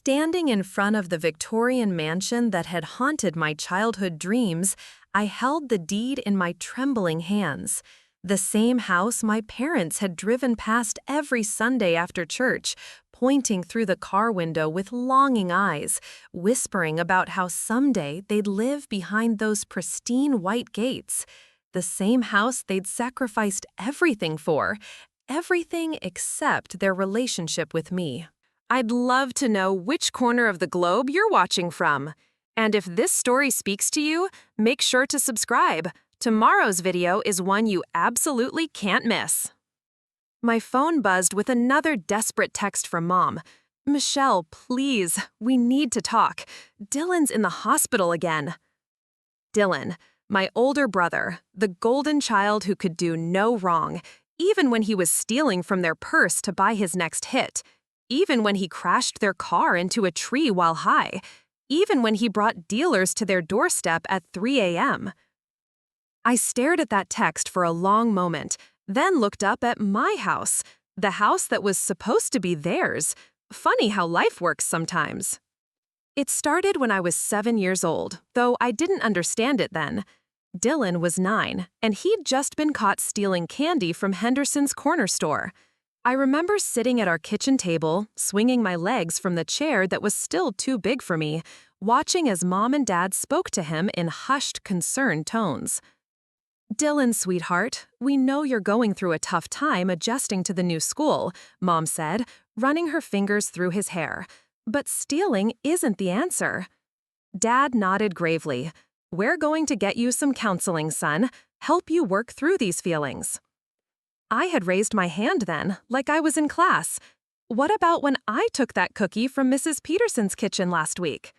Standing in front of the Victorian mansion that had haunted my childhood dreams, I held the deed in my trembling hands. The same house my parents had driven past every Sunday after church, pointing through the car window with longing eyes, whispering about how someday they'd live behind those pristine white gates. The same house they'd sacrificed everything for, everything except their relationship with me. I'd love to know which corner of the globe you're watching from. And if this story speaks to you, make sure to subscribe. Tomorrow's video is one you absolutely can't miss. My phone buzzed with another desperate text from Mom. "Michelle, please, we need to talk. Dylan's in the hospital again." Dylan, my older brother, the golden child who could do no wrong, even when he was stealing from their purse to buy his next hit. Even when he crashed their car into a tree while high. Even when he brought dealers to their doorstep at 3 a.m. I stared at that text for a long moment, then looked up at my house, the house that was supposed to be theirs. Funny how life works sometimes. It started when I was 7 years old, though I didn't understand it then. Dylan was 9, and he'd just been caught stealing candy from Henderson's corner store. I remember sitting at our kitchen table, swinging my legs from the chair that was still too big for me, watching as Mom and Dad spoke to him in hushed, concerned tones. "Dylan, sweetheart, we know you're going through a tough time adjusting to the new school," Mom said, running her fingers through his hair. "But stealing isn't the answer." Dad nodded gravely. "We're going to get you some counseling, son, help you work through these feelings." I had raised my hand then, like I was in class. What about when I took that cookie from Mrs. Peterson's kitchen last week?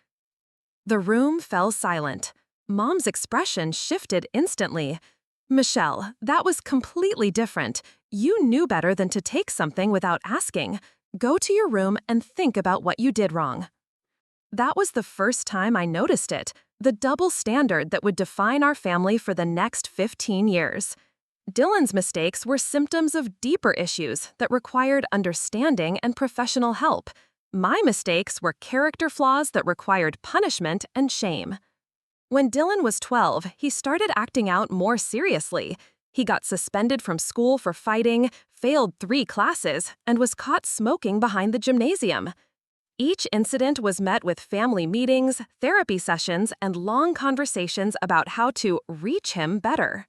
The room fell silent. Mom's expression shifted instantly. "Michelle, that was completely different. You knew better than to take something without asking. Go to your room and think about what you did wrong." That was the first time I noticed it, the double standard that would define our family for the next 15 years. Dylan's mistakes were symptoms of deeper issues that required understanding and professional help. My mistakes were character flaws that required punishment and shame. When Dylan was 12, he started acting out more seriously. He got suspended from school for fighting, failed 3 classes, and was caught smoking behind the gymnasium. Each incident was met with family meetings, therapy sessions, and long conversations about how to reach him better.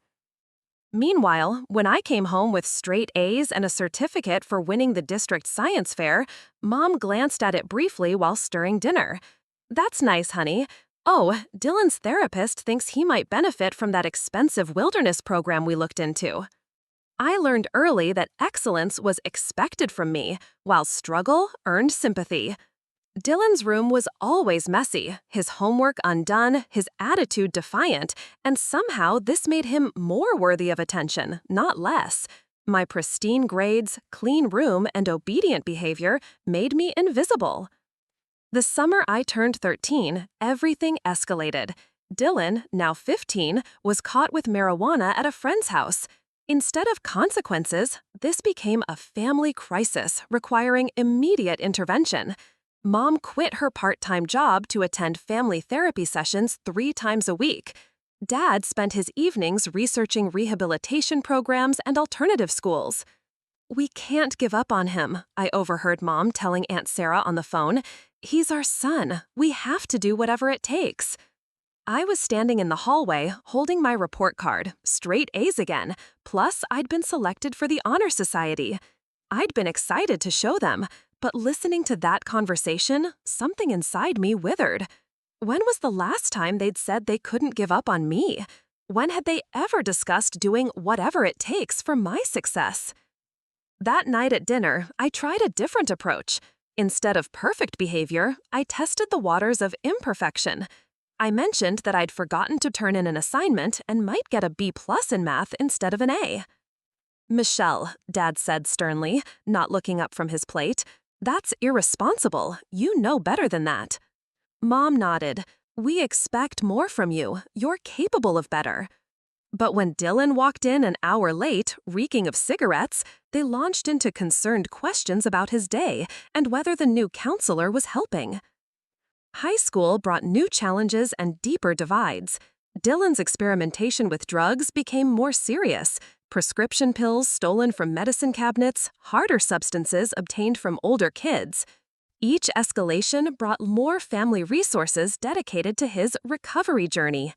Meanwhile, when I came home with straight A's and a certificate for winning the district science fair, Mom glanced at it briefly while stirring dinner. "That's nice, honey. Oh, Dylan's therapist thinks he might benefit from that expensive wilderness program we looked into." I learned early that excellence was expected from me, while struggle earned sympathy. Dylan's room was always messy, his homework undone, his attitude defiant, and somehow this made him more worthy of attention, not less. My pristine grades, clean room, and obedient behavior made me invisible. The summer I turned 13, everything escalated. Dylan, now 15, was caught with marijuana at a friend's house. Instead of consequences, this became a family crisis requiring immediate intervention. Mom quit her part-time job to attend family therapy sessions 3 times a week. Dad spent his evenings researching rehabilitation programs and alternative schools. "We can't give up on him," I overheard Mom telling Aunt Sarah on the phone. "He's our son. We have to do whatever it takes." I was standing in the hallway, holding my report card, straight A's again, plus I'd been selected for the Honor Society. I'd been excited to show them, but listening to that conversation, something inside me withered. When was the last time they'd said they couldn't give up on me? When had they ever discussed doing whatever it takes for my success? That night at dinner, I tried a different approach. Instead of perfect behavior, I tested the waters of imperfection. I mentioned that I'd forgotten to turn in an assignment and might get a B+ in math instead of an A. "Michelle," Dad said sternly, not looking up from his plate, "that's irresponsible. You know better than that." Mom nodded. "We expect more from you. You're capable of better." But when Dylan walked in an hour late, reeking of cigarettes, they launched into concerned questions about his day and whether the new counselor was helping. High school brought new challenges and deeper divides. Dylan's experimentation with drugs became more serious. Prescription pills stolen from medicine cabinets, harder substances obtained from older kids. Each escalation brought more family resources dedicated to his recovery journey.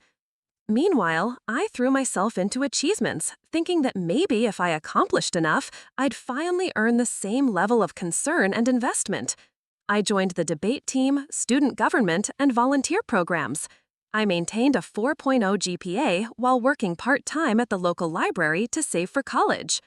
Meanwhile, I threw myself into achievements, thinking that maybe if I accomplished enough, I'd finally earn the same level of concern and investment. I joined the debate team, student government, and volunteer programs. I maintained a 4.0 GPA while working part-time at the local library to save for college.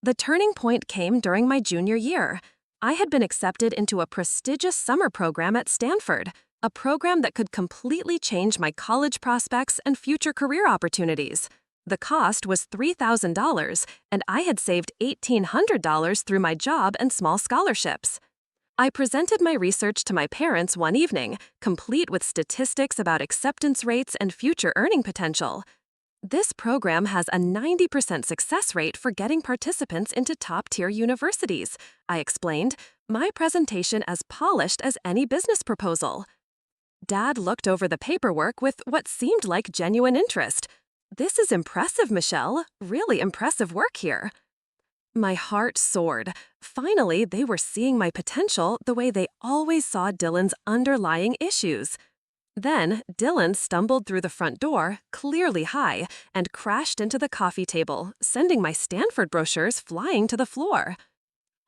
The turning point came during my junior year. I had been accepted into a prestigious summer program at Stanford, a program that could completely change my college prospects and future career opportunities. The cost was $3,000, and I had saved $1,800 through my job and small scholarships. I presented my research to my parents one evening, complete with statistics about acceptance rates and future earning potential. This program has a 90% success rate for getting participants into top-tier universities, I explained, my presentation as polished as any business proposal. Dad looked over the paperwork with what seemed like genuine interest. "This is impressive, Michelle. Really impressive work here." My heart soared. Finally, they were seeing my potential the way they always saw Dylan's underlying issues. Then, Dylan stumbled through the front door, clearly high, and crashed into the coffee table, sending my Stanford brochures flying to the floor.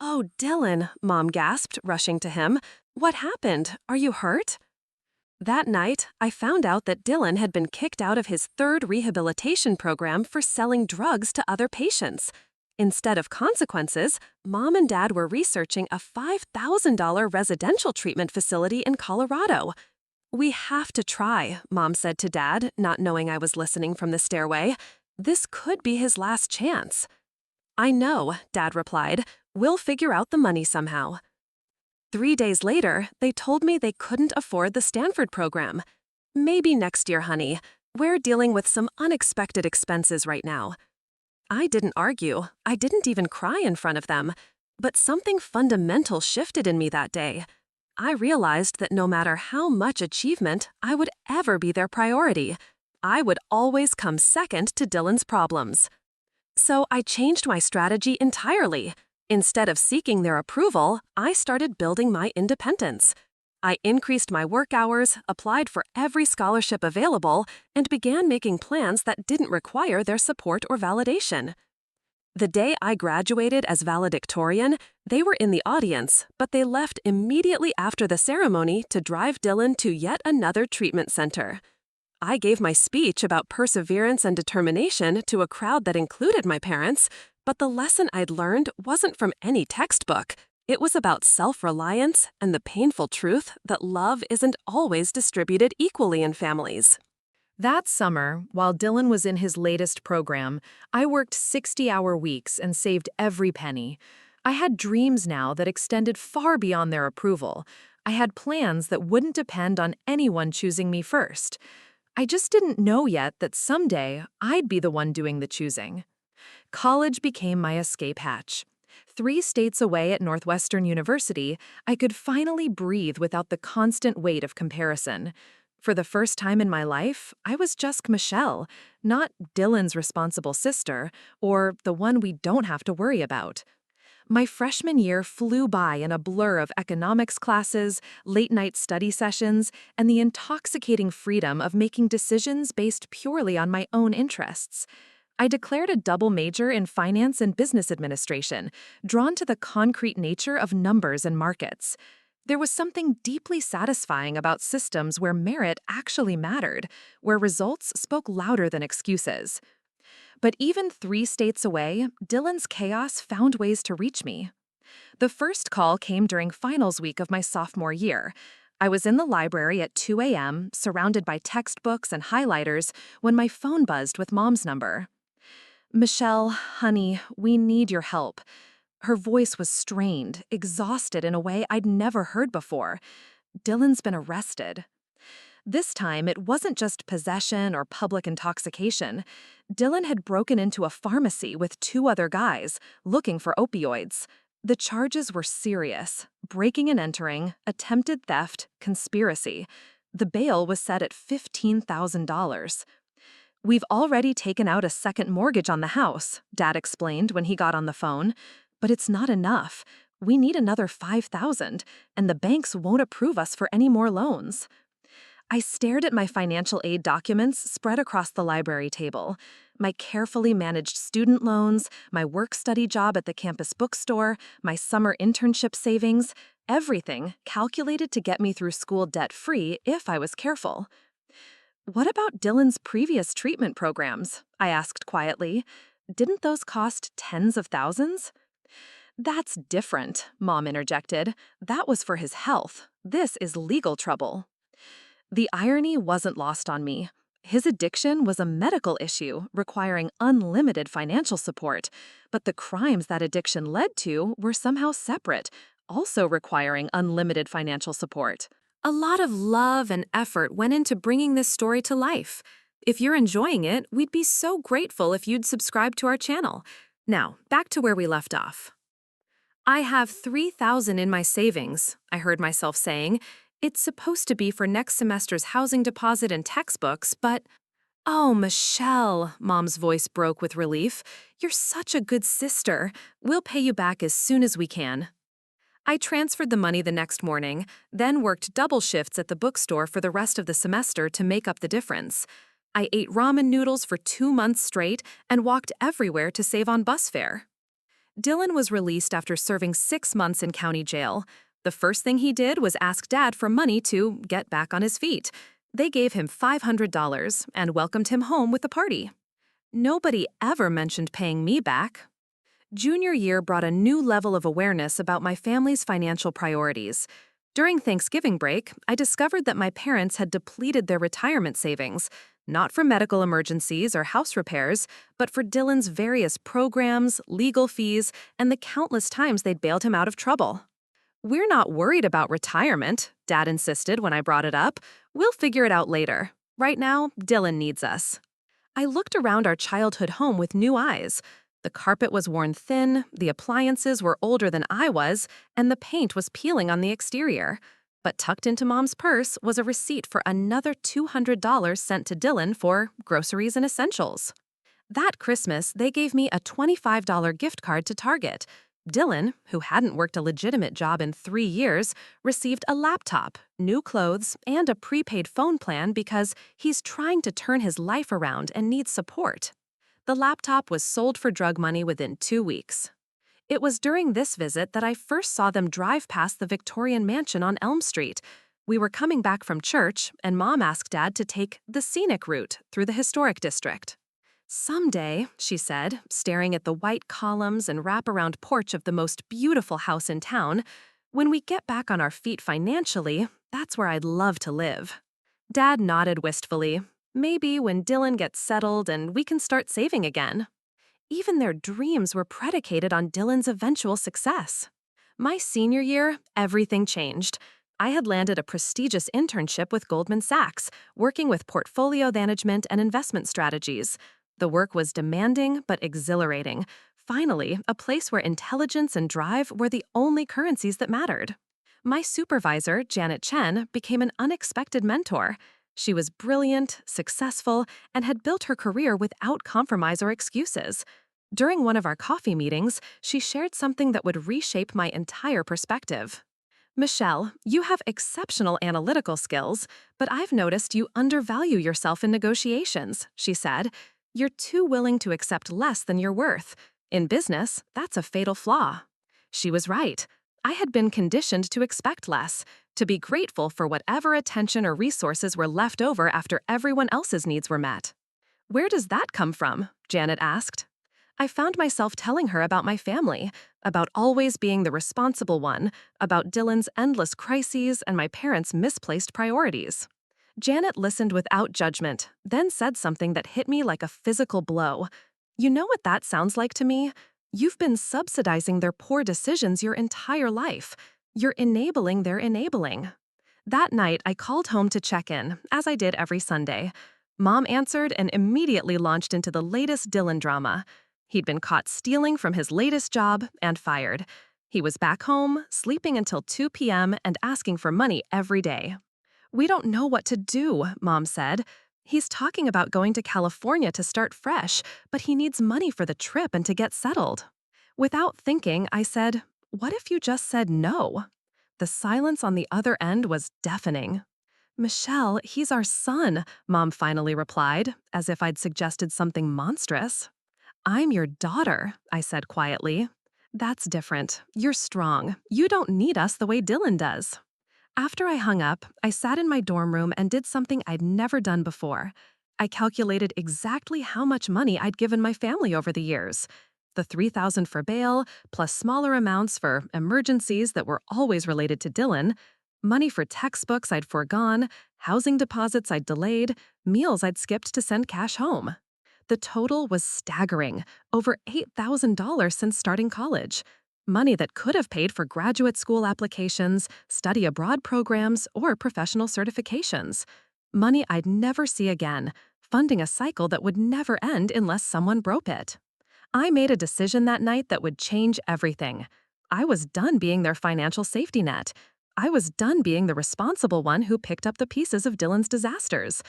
"Oh, Dylan," Mom gasped, rushing to him. "What happened? Are you hurt?" That night, I found out that Dylan had been kicked out of his third rehabilitation program for selling drugs to other patients. Instead of consequences, Mom and Dad were researching a $5,000 residential treatment facility in Colorado. "We have to try," Mom said to Dad, not knowing I was listening from the stairway. "This could be his last chance." "I know," Dad replied. "We'll figure out the money somehow." 3 days later, they told me they couldn't afford the Stanford program. "Maybe next year, honey. We're dealing with some unexpected expenses right now." I didn't argue. I didn't even cry in front of them. But something fundamental shifted in me that day. I realized that no matter how much achievement I would ever be their priority, I would always come second to Dylan's problems. So I changed my strategy entirely. Instead of seeking their approval, I started building my independence. I increased my work hours, applied for every scholarship available, and began making plans that didn't require their support or validation. The day I graduated as valedictorian, they were in the audience, but they left immediately after the ceremony to drive Dylan to yet another treatment center. I gave my speech about perseverance and determination to a crowd that included my parents, but the lesson I'd learned wasn't from any textbook. It was about self-reliance and the painful truth that love isn't always distributed equally in families. That summer, while Dylan was in his latest program, I worked 60-hour weeks and saved every penny. I had dreams now that extended far beyond their approval. I had plans that wouldn't depend on anyone choosing me first. I just didn't know yet that someday I'd be the one doing the choosing. College became my escape hatch. 3 states away at Northwestern University, I could finally breathe without the constant weight of comparison. For the first time in my life, I was just Michelle, not Dylan's responsible sister, or the one we don't have to worry about. My freshman year flew by in a blur of economics classes, late-night study sessions, and the intoxicating freedom of making decisions based purely on my own interests. I declared a double major in finance and business administration, drawn to the concrete nature of numbers and markets. There was something deeply satisfying about systems where merit actually mattered, where results spoke louder than excuses. But even 3 states away, Dylan's chaos found ways to reach me. The first call came during finals week of my sophomore year. I was in the library at 2 a.m., surrounded by textbooks and highlighters, when my phone buzzed with Mom's number. "Michelle, honey, we need your help." Her voice was strained, exhausted in a way I'd never heard before. "Dylan's been arrested." This time, it wasn't just possession or public intoxication. Dylan had broken into a pharmacy with two other guys, looking for opioids. The charges were serious: breaking and entering, attempted theft, conspiracy. The bail was set at $15,000. "We've already taken out a second mortgage on the house," Dad explained when he got on the phone. "But it's not enough. We need another $5,000, and the banks won't approve us for any more loans." I stared at my financial aid documents spread across the library table. My carefully managed student loans, my work-study job at the campus bookstore, my summer internship savings, everything calculated to get me through school debt-free if I was careful. "What about Dylan's previous treatment programs?" I asked quietly. "Didn't those cost tens of thousands?" "That's different," Mom interjected. "That was for his health. This is legal trouble." The irony wasn't lost on me. His addiction was a medical issue requiring unlimited financial support, but the crimes that addiction led to were somehow separate, also requiring unlimited financial support. A lot of love and effort went into bringing this story to life. If you're enjoying it, we'd be so grateful if you'd subscribe to our channel. Now, back to where we left off. "I have $3,000 in my savings," I heard myself saying. "It's supposed to be for next semester's housing deposit and textbooks, but—" "Oh, Michelle," Mom's voice broke with relief. "You're such a good sister. We'll pay you back as soon as we can." I transferred the money the next morning, then worked double shifts at the bookstore for the rest of the semester to make up the difference. I ate ramen noodles for 2 months straight and walked everywhere to save on bus fare. Dylan was released after serving 6 months in county jail. The first thing he did was ask Dad for money to get back on his feet. They gave him $500 and welcomed him home with a party. Nobody ever mentioned paying me back. Junior year brought a new level of awareness about my family's financial priorities. During Thanksgiving break, I discovered that my parents had depleted their retirement savings, not for medical emergencies or house repairs, but for Dylan's various programs, legal fees, and the countless times they'd bailed him out of trouble. "We're not worried about retirement," Dad insisted when I brought it up. "We'll figure it out later. Right now, Dylan needs us." I looked around our childhood home with new eyes. The carpet was worn thin, the appliances were older than I was, and the paint was peeling on the exterior. But tucked into Mom's purse was a receipt for another $200 sent to Dylan for groceries and essentials. That Christmas, they gave me a $25 gift card to Target. Dylan, who hadn't worked a legitimate job in 3 years, received a laptop, new clothes, and a prepaid phone plan because he's trying to turn his life around and needs support. The laptop was sold for drug money within 2 weeks. It was during this visit that I first saw them drive past the Victorian mansion on Elm Street. We were coming back from church, and Mom asked Dad to take the scenic route through the historic district. "Someday," she said, staring at the white columns and wraparound porch of the most beautiful house in town, "when we get back on our feet financially, that's where I'd love to live." Dad nodded wistfully. "Maybe when Dylan gets settled and we can start saving again." Even their dreams were predicated on Dylan's eventual success. My senior year, everything changed. I had landed a prestigious internship with Goldman Sachs, working with portfolio management and investment strategies. The work was demanding but exhilarating. Finally, a place where intelligence and drive were the only currencies that mattered. My supervisor, Janet Chen, became an unexpected mentor. She was brilliant, successful, and had built her career without compromise or excuses. During one of our coffee meetings, she shared something that would reshape my entire perspective. "Michelle, you have exceptional analytical skills, but I've noticed you undervalue yourself in negotiations," she said. "You're too willing to accept less than you're worth. In business, that's a fatal flaw." She was right. I had been conditioned to expect less, to be grateful for whatever attention or resources were left over after everyone else's needs were met. "Where does that come from?" Janet asked. I found myself telling her about my family, about always being the responsible one, about Dylan's endless crises and my parents' misplaced priorities. Janet listened without judgment, then said something that hit me like a physical blow. "You know what that sounds like to me? You've been subsidizing their poor decisions your entire life. You're enabling their enabling." That night, I called home to check in, as I did every Sunday. Mom answered and immediately launched into the latest Dylan drama. He'd been caught stealing from his latest job and fired. He was back home, sleeping until 2 p.m. and asking for money every day. "We don't know what to do," Mom said. "He's talking about going to California to start fresh, but he needs money for the trip and to get settled." Without thinking, I said, "What if you just said no?" The silence on the other end was deafening. "Michelle, he's our son," Mom finally replied, as if I'd suggested something monstrous. "I'm your daughter," I said quietly. "That's different. You're strong. You don't need us the way Dylan does." After I hung up, I sat in my dorm room and did something I'd never done before. I calculated exactly how much money I'd given my family over the years. The $3,000 for bail, plus smaller amounts for emergencies that were always related to Dylan, money for textbooks I'd foregone, housing deposits I'd delayed, meals I'd skipped to send cash home. The total was staggering, over $8,000 since starting college. Money that could have paid for graduate school applications, study abroad programs, or professional certifications. Money I'd never see again, funding a cycle that would never end unless someone broke it. I made a decision that night that would change everything. I was done being their financial safety net. I was done being the responsible one who picked up the pieces of Dylan's disasters.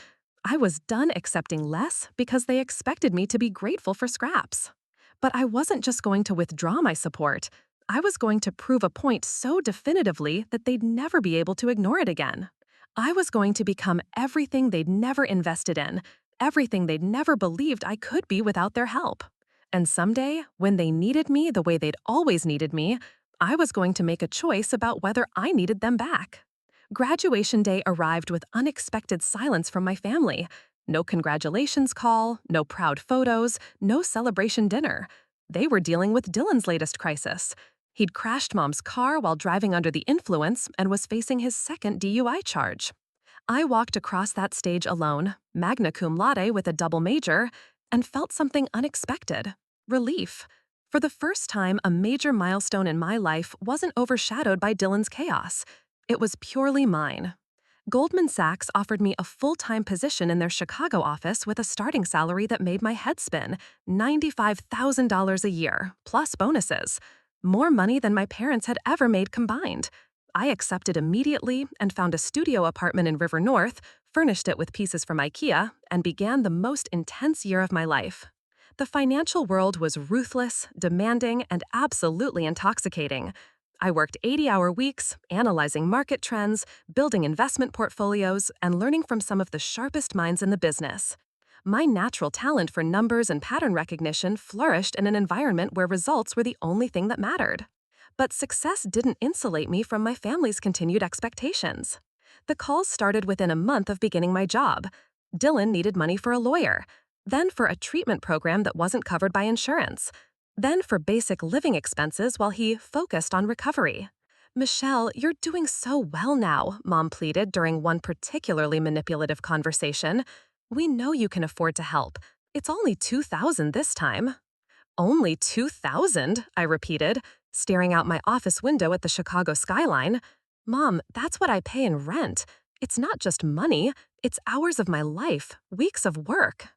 I was done accepting less because they expected me to be grateful for scraps. But I wasn't just going to withdraw my support. I was going to prove a point so definitively that they'd never be able to ignore it again. I was going to become everything they'd never invested in, everything they'd never believed I could be without their help. And someday, when they needed me the way they'd always needed me, I was going to make a choice about whether I needed them back. Graduation day arrived with unexpected silence from my family. No congratulations call, no proud photos, no celebration dinner. They were dealing with Dylan's latest crisis. He'd crashed Mom's car while driving under the influence and was facing his second DUI charge. I walked across that stage alone, magna cum laude with a double major, and felt something unexpected: relief. For the first time, a major milestone in my life wasn't overshadowed by Dylan's chaos. It was purely mine. Goldman Sachs offered me a full-time position in their Chicago office with a starting salary that made my head spin: $95,000 a year, plus bonuses. More money than my parents had ever made combined. I accepted immediately and found a studio apartment in River North, furnished it with pieces from IKEA, and began the most intense year of my life. The financial world was ruthless, demanding, and absolutely intoxicating. I worked 80-hour weeks, analyzing market trends, building investment portfolios, and learning from some of the sharpest minds in the business. My natural talent for numbers and pattern recognition flourished in an environment where results were the only thing that mattered. But success didn't insulate me from my family's continued expectations. The calls started within a month of beginning my job. Dylan needed money for a lawyer, then for a treatment program that wasn't covered by insurance, then for basic living expenses while he focused on recovery. "Michelle, you're doing so well now," Mom pleaded during one particularly manipulative conversation. "We know you can afford to help. It's only $2,000 this time." "Only $2,000?" I repeated, staring out my office window at the Chicago skyline. "Mom, that's what I pay in rent. It's not just money, it's hours of my life, weeks of work."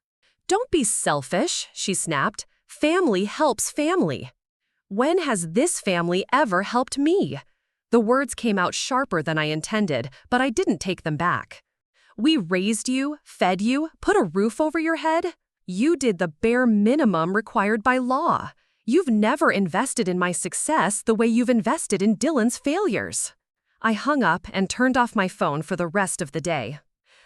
"Don't be selfish," she snapped. "Family helps family. When has this family ever helped me?" The words came out sharper than I intended, but I didn't take them back. "We raised you, fed you, put a roof over your head. You did the bare minimum required by law. You've never invested in my success the way you've invested in Dylan's failures." I hung up and turned off my phone for the rest of the day.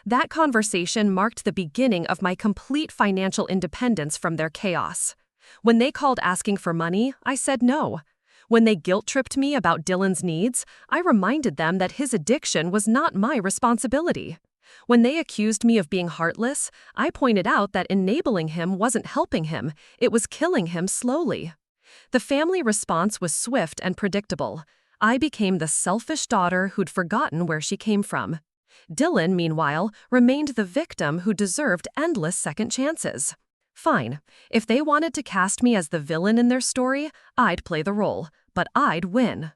That conversation marked the beginning of my complete financial independence from their chaos. When they called asking for money, I said no. When they guilt-tripped me about Dylan's needs, I reminded them that his addiction was not my responsibility. When they accused me of being heartless, I pointed out that enabling him wasn't helping him, it was killing him slowly. The family response was swift and predictable. I became the selfish daughter who'd forgotten where she came from. Dylan, meanwhile, remained the victim who deserved endless second chances. Fine, if they wanted to cast me as the villain in their story, I'd play the role, but I'd win.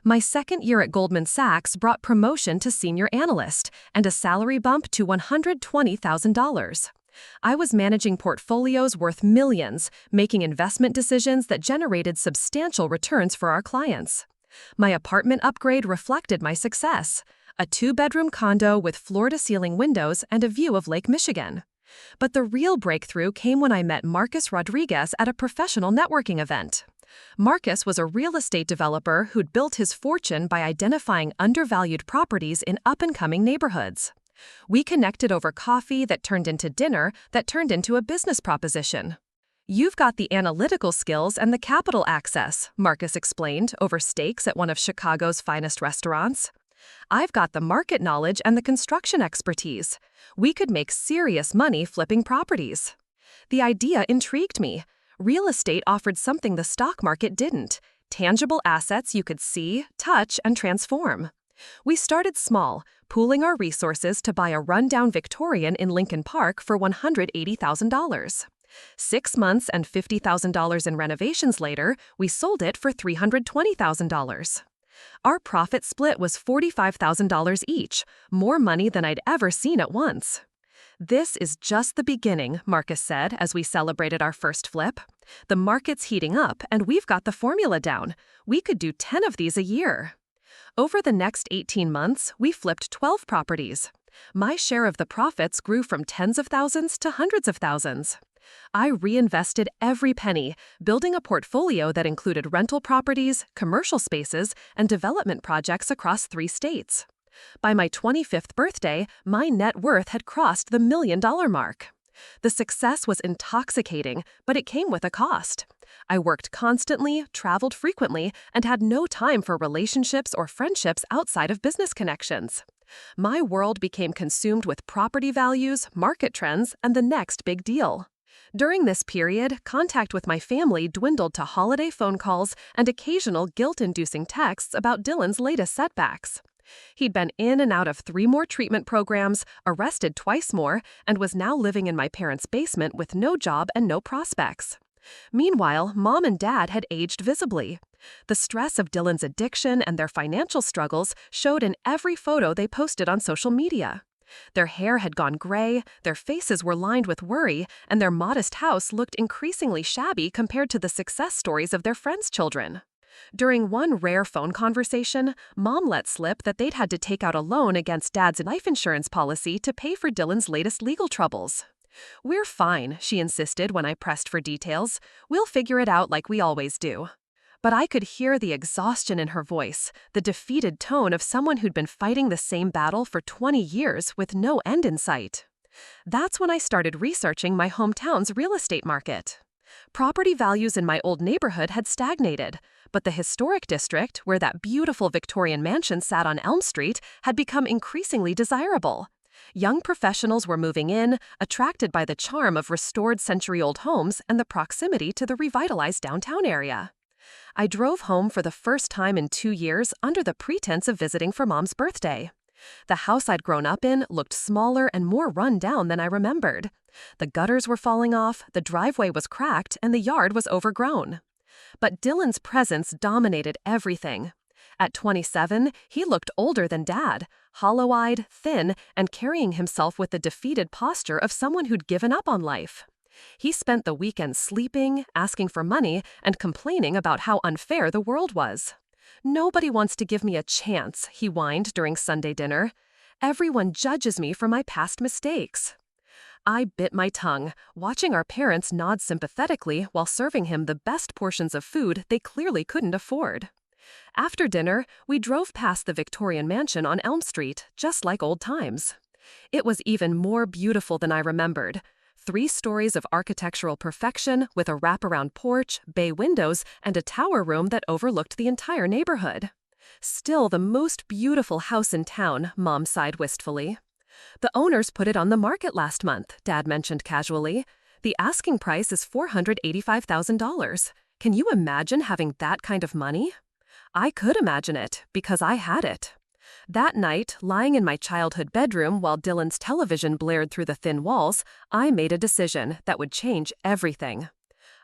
My second year at Goldman Sachs brought promotion to senior analyst and a salary bump to $120,000. I was managing portfolios worth millions, making investment decisions that generated substantial returns for our clients. My apartment upgrade reflected my success, a 2-bedroom condo with floor-to-ceiling windows and a view of Lake Michigan. But the real breakthrough came when I met Marcus Rodriguez at a professional networking event. Marcus was a real estate developer who'd built his fortune by identifying undervalued properties in up-and-coming neighborhoods. We connected over coffee that turned into dinner that turned into a business proposition. "You've got the analytical skills and the capital access," Marcus explained over steaks at one of Chicago's finest restaurants. "I've got the market knowledge and the construction expertise. We could make serious money flipping properties." The idea intrigued me. Real estate offered something the stock market didn't: tangible assets you could see, touch, and transform. We started small, pooling our resources to buy a rundown Victorian in Lincoln Park for $180,000. 6 months and $50,000 in renovations later, we sold it for $320,000. Our profit split was $45,000 each, more money than I'd ever seen at once. "This is just the beginning," Marcus said as we celebrated our first flip. "The market's heating up, and we've got the formula down. We could do 10 of these a year." Over the next 18 months, we flipped 12 properties. My share of the profits grew from tens of thousands to hundreds of thousands. I reinvested every penny, building a portfolio that included rental properties, commercial spaces, and development projects across 3 states. By my 25th birthday, my net worth had crossed the $1 million mark. The success was intoxicating, but it came with a cost. I worked constantly, traveled frequently, and had no time for relationships or friendships outside of business connections. My world became consumed with property values, market trends, and the next big deal. During this period, contact with my family dwindled to holiday phone calls and occasional guilt-inducing texts about Dylan's latest setbacks. He'd been in and out of 3 more treatment programs, arrested twice more, and was now living in my parents' basement with no job and no prospects. Meanwhile, Mom and Dad had aged visibly. The stress of Dylan's addiction and their financial struggles showed in every photo they posted on social media. Their hair had gone gray, their faces were lined with worry, and their modest house looked increasingly shabby compared to the success stories of their friends' children. During one rare phone conversation, Mom let slip that they'd had to take out a loan against Dad's life insurance policy to pay for Dylan's latest legal troubles. "We're fine," she insisted when I pressed for details. "We'll figure it out like we always do." But I could hear the exhaustion in her voice, the defeated tone of someone who'd been fighting the same battle for 20 years with no end in sight. That's when I started researching my hometown's real estate market. Property values in my old neighborhood had stagnated, but the historic district, where that beautiful Victorian mansion sat on Elm Street, had become increasingly desirable. Young professionals were moving in, attracted by the charm of restored century-old homes and the proximity to the revitalized downtown area. I drove home for the first time in 2 years under the pretense of visiting for Mom's birthday. The house I'd grown up in looked smaller and more run down than I remembered. The gutters were falling off, the driveway was cracked, and the yard was overgrown. But Dylan's presence dominated everything. At 27, he looked older than Dad, hollow-eyed, thin, and carrying himself with the defeated posture of someone who'd given up on life. He spent the weekend sleeping, asking for money, and complaining about how unfair the world was. "Nobody wants to give me a chance," he whined during Sunday dinner. "Everyone judges me for my past mistakes." I bit my tongue, watching our parents nod sympathetically while serving him the best portions of food they clearly couldn't afford. After dinner, we drove past the Victorian mansion on Elm Street, just like old times. It was even more beautiful than I remembered. 3 stories of architectural perfection with a wraparound porch, bay windows, and a tower room that overlooked the entire neighborhood. "Still the most beautiful house in town," Mom sighed wistfully. "The owners put it on the market last month," Dad mentioned casually. "The asking price is $485,000. Can you imagine having that kind of money?" I could imagine it, because I had it. That night, lying in my childhood bedroom while Dylan's television blared through the thin walls, I made a decision that would change everything.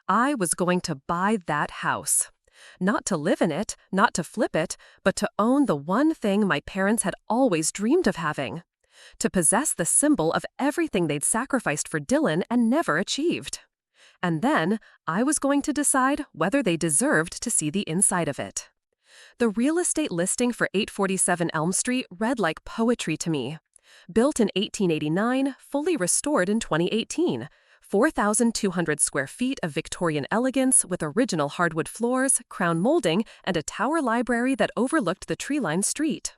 I was going to buy that house. Not to live in it, not to flip it, but to own the one thing my parents had always dreamed of having. To possess the symbol of everything they'd sacrificed for Dylan and never achieved. And then, I was going to decide whether they deserved to see the inside of it. The real estate listing for 847 Elm Street read like poetry to me. Built in 1889, fully restored in 2018. 4,200 square feet of Victorian elegance with original hardwood floors, crown molding, and a tower library that overlooked the tree-lined street.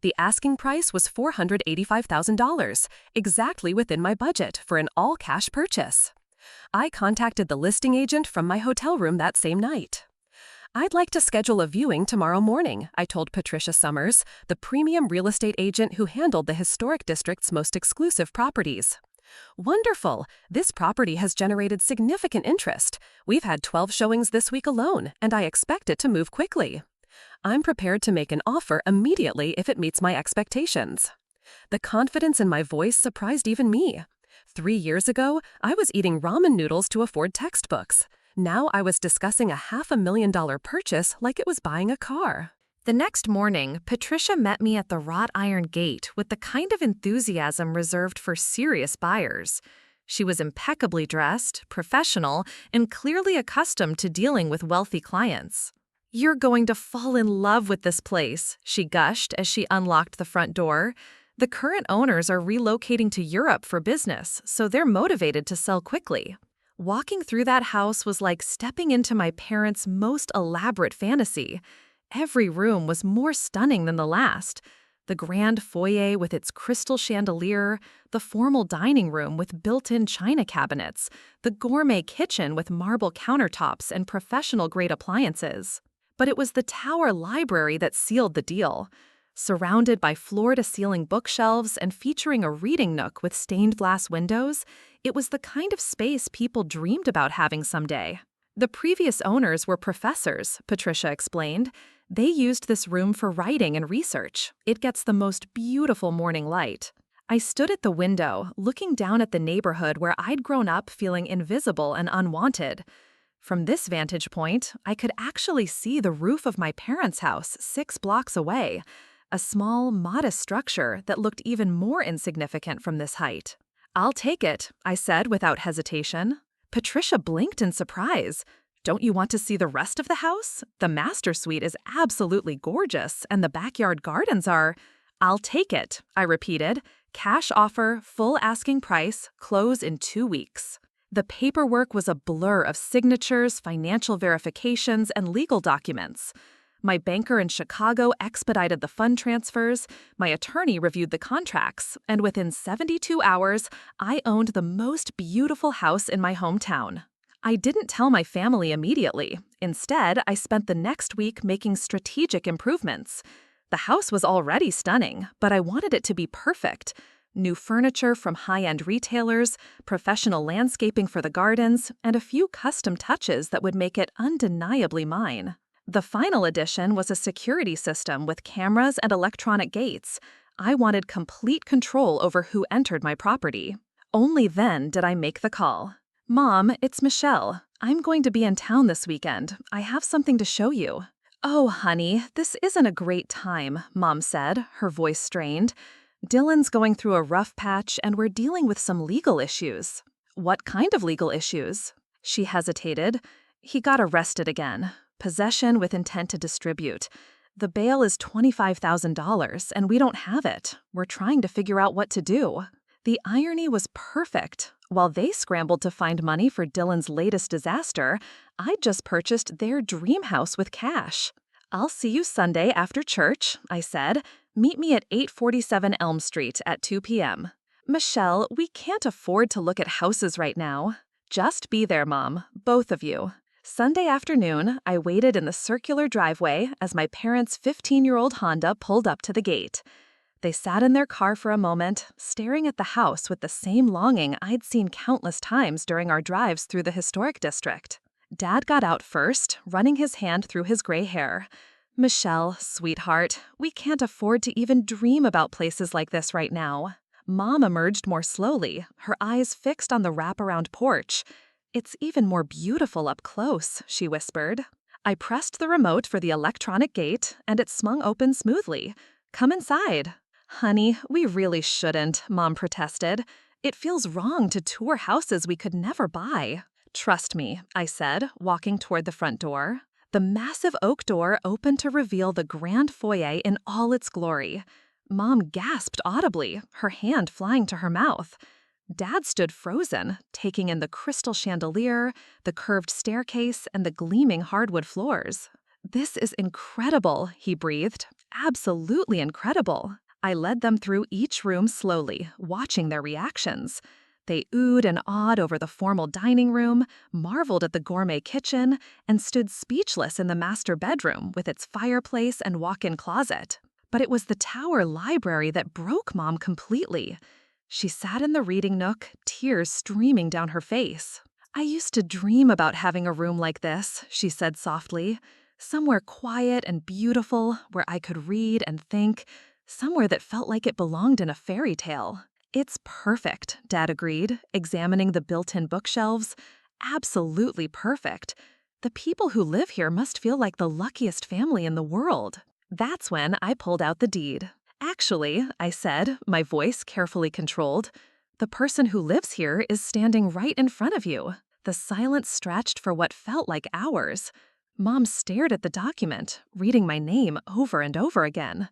The asking price was $485,000, exactly within my budget for an all-cash purchase. I contacted the listing agent from my hotel room that same night. "I'd like to schedule a viewing tomorrow morning," I told Patricia Summers, the premium real estate agent who handled the historic district's most exclusive properties. "Wonderful! This property has generated significant interest. We've had 12 showings this week alone, and I expect it to move quickly. I'm prepared to make an offer immediately if it meets my expectations." The confidence in my voice surprised even me. 3 years ago, I was eating ramen noodles to afford textbooks. Now I was discussing a $500,000 purchase like it was buying a car. The next morning, Patricia met me at the wrought iron gate with the kind of enthusiasm reserved for serious buyers. She was impeccably dressed, professional, and clearly accustomed to dealing with wealthy clients. "You're going to fall in love with this place," she gushed as she unlocked the front door. "The current owners are relocating to Europe for business, so they're motivated to sell quickly." Walking through that house was like stepping into my parents' most elaborate fantasy. Every room was more stunning than the last. The grand foyer with its crystal chandelier, the formal dining room with built-in china cabinets, the gourmet kitchen with marble countertops and professional-grade appliances. But it was the tower library that sealed the deal. Surrounded by floor-to-ceiling bookshelves and featuring a reading nook with stained glass windows, it was the kind of space people dreamed about having someday. The previous owners were professors, Patricia explained. They used this room for writing and research. It gets the most beautiful morning light. I stood at the window, looking down at the neighborhood where I'd grown up feeling invisible and unwanted. From this vantage point, I could actually see the roof of my parents' house 6 blocks away, a small, modest structure that looked even more insignificant from this height. "I'll take it," I said without hesitation. Patricia blinked in surprise. "Don't you want to see the rest of the house? The master suite is absolutely gorgeous, and the backyard gardens are—" "I'll take it," I repeated. "Cash offer, full asking price, close in 2 weeks." The paperwork was a blur of signatures, financial verifications, and legal documents. My banker in Chicago expedited the fund transfers, my attorney reviewed the contracts, and within 72 hours, I owned the most beautiful house in my hometown. I didn't tell my family immediately. Instead, I spent the next week making strategic improvements. The house was already stunning, but I wanted it to be perfect. New furniture from high-end retailers, professional landscaping for the gardens, and a few custom touches that would make it undeniably mine. The final addition was a security system with cameras and electronic gates. I wanted complete control over who entered my property. Only then did I make the call. "Mom, it's Michelle. I'm going to be in town this weekend. I have something to show you." "Oh, honey, this isn't a great time," Mom said, her voice strained. "Dylan's going through a rough patch and we're dealing with some legal issues." "What kind of legal issues?" She hesitated. "He got arrested again. Possession with intent to distribute. The bail is $25,000 and we don't have it. We're trying to figure out what to do." The irony was perfect. While they scrambled to find money for Dylan's latest disaster, I'd just purchased their dream house with cash. "I'll see you Sunday after church," I said. "Meet me at 847 Elm Street at 2 p.m. "Michelle, we can't afford to look at houses right now." "Just be there, Mom, both of you." Sunday afternoon, I waited in the circular driveway as my parents' 15-year-old Honda pulled up to the gate. They sat in their car for a moment, staring at the house with the same longing I'd seen countless times during our drives through the historic district. Dad got out first, running his hand through his gray hair. "Michelle, sweetheart, we can't afford to even dream about places like this right now." Mom emerged more slowly, her eyes fixed on the wraparound porch. "It's even more beautiful up close," she whispered. I pressed the remote for the electronic gate, and it swung open smoothly. "Come inside." "Honey, we really shouldn't," Mom protested. "It feels wrong to tour houses we could never buy." "Trust me," I said, walking toward the front door. The massive oak door opened to reveal the grand foyer in all its glory. Mom gasped audibly, her hand flying to her mouth. Dad stood frozen, taking in the crystal chandelier, the curved staircase, and the gleaming hardwood floors. "This is incredible," he breathed. "Absolutely incredible." I led them through each room slowly, watching their reactions. They oohed and awed over the formal dining room, marveled at the gourmet kitchen, and stood speechless in the master bedroom with its fireplace and walk-in closet. But it was the tower library that broke Mom completely. She sat in the reading nook, tears streaming down her face. "I used to dream about having a room like this," she said softly. "Somewhere quiet and beautiful, where I could read and think, somewhere that felt like it belonged in a fairy tale." "It's perfect," Dad agreed, examining the built-in bookshelves. "Absolutely perfect. The people who live here must feel like the luckiest family in the world." That's when I pulled out the deed. "Actually," I said, my voice carefully controlled, "the person who lives here is standing right in front of you." The silence stretched for what felt like hours. Mom stared at the document, reading my name over and over again.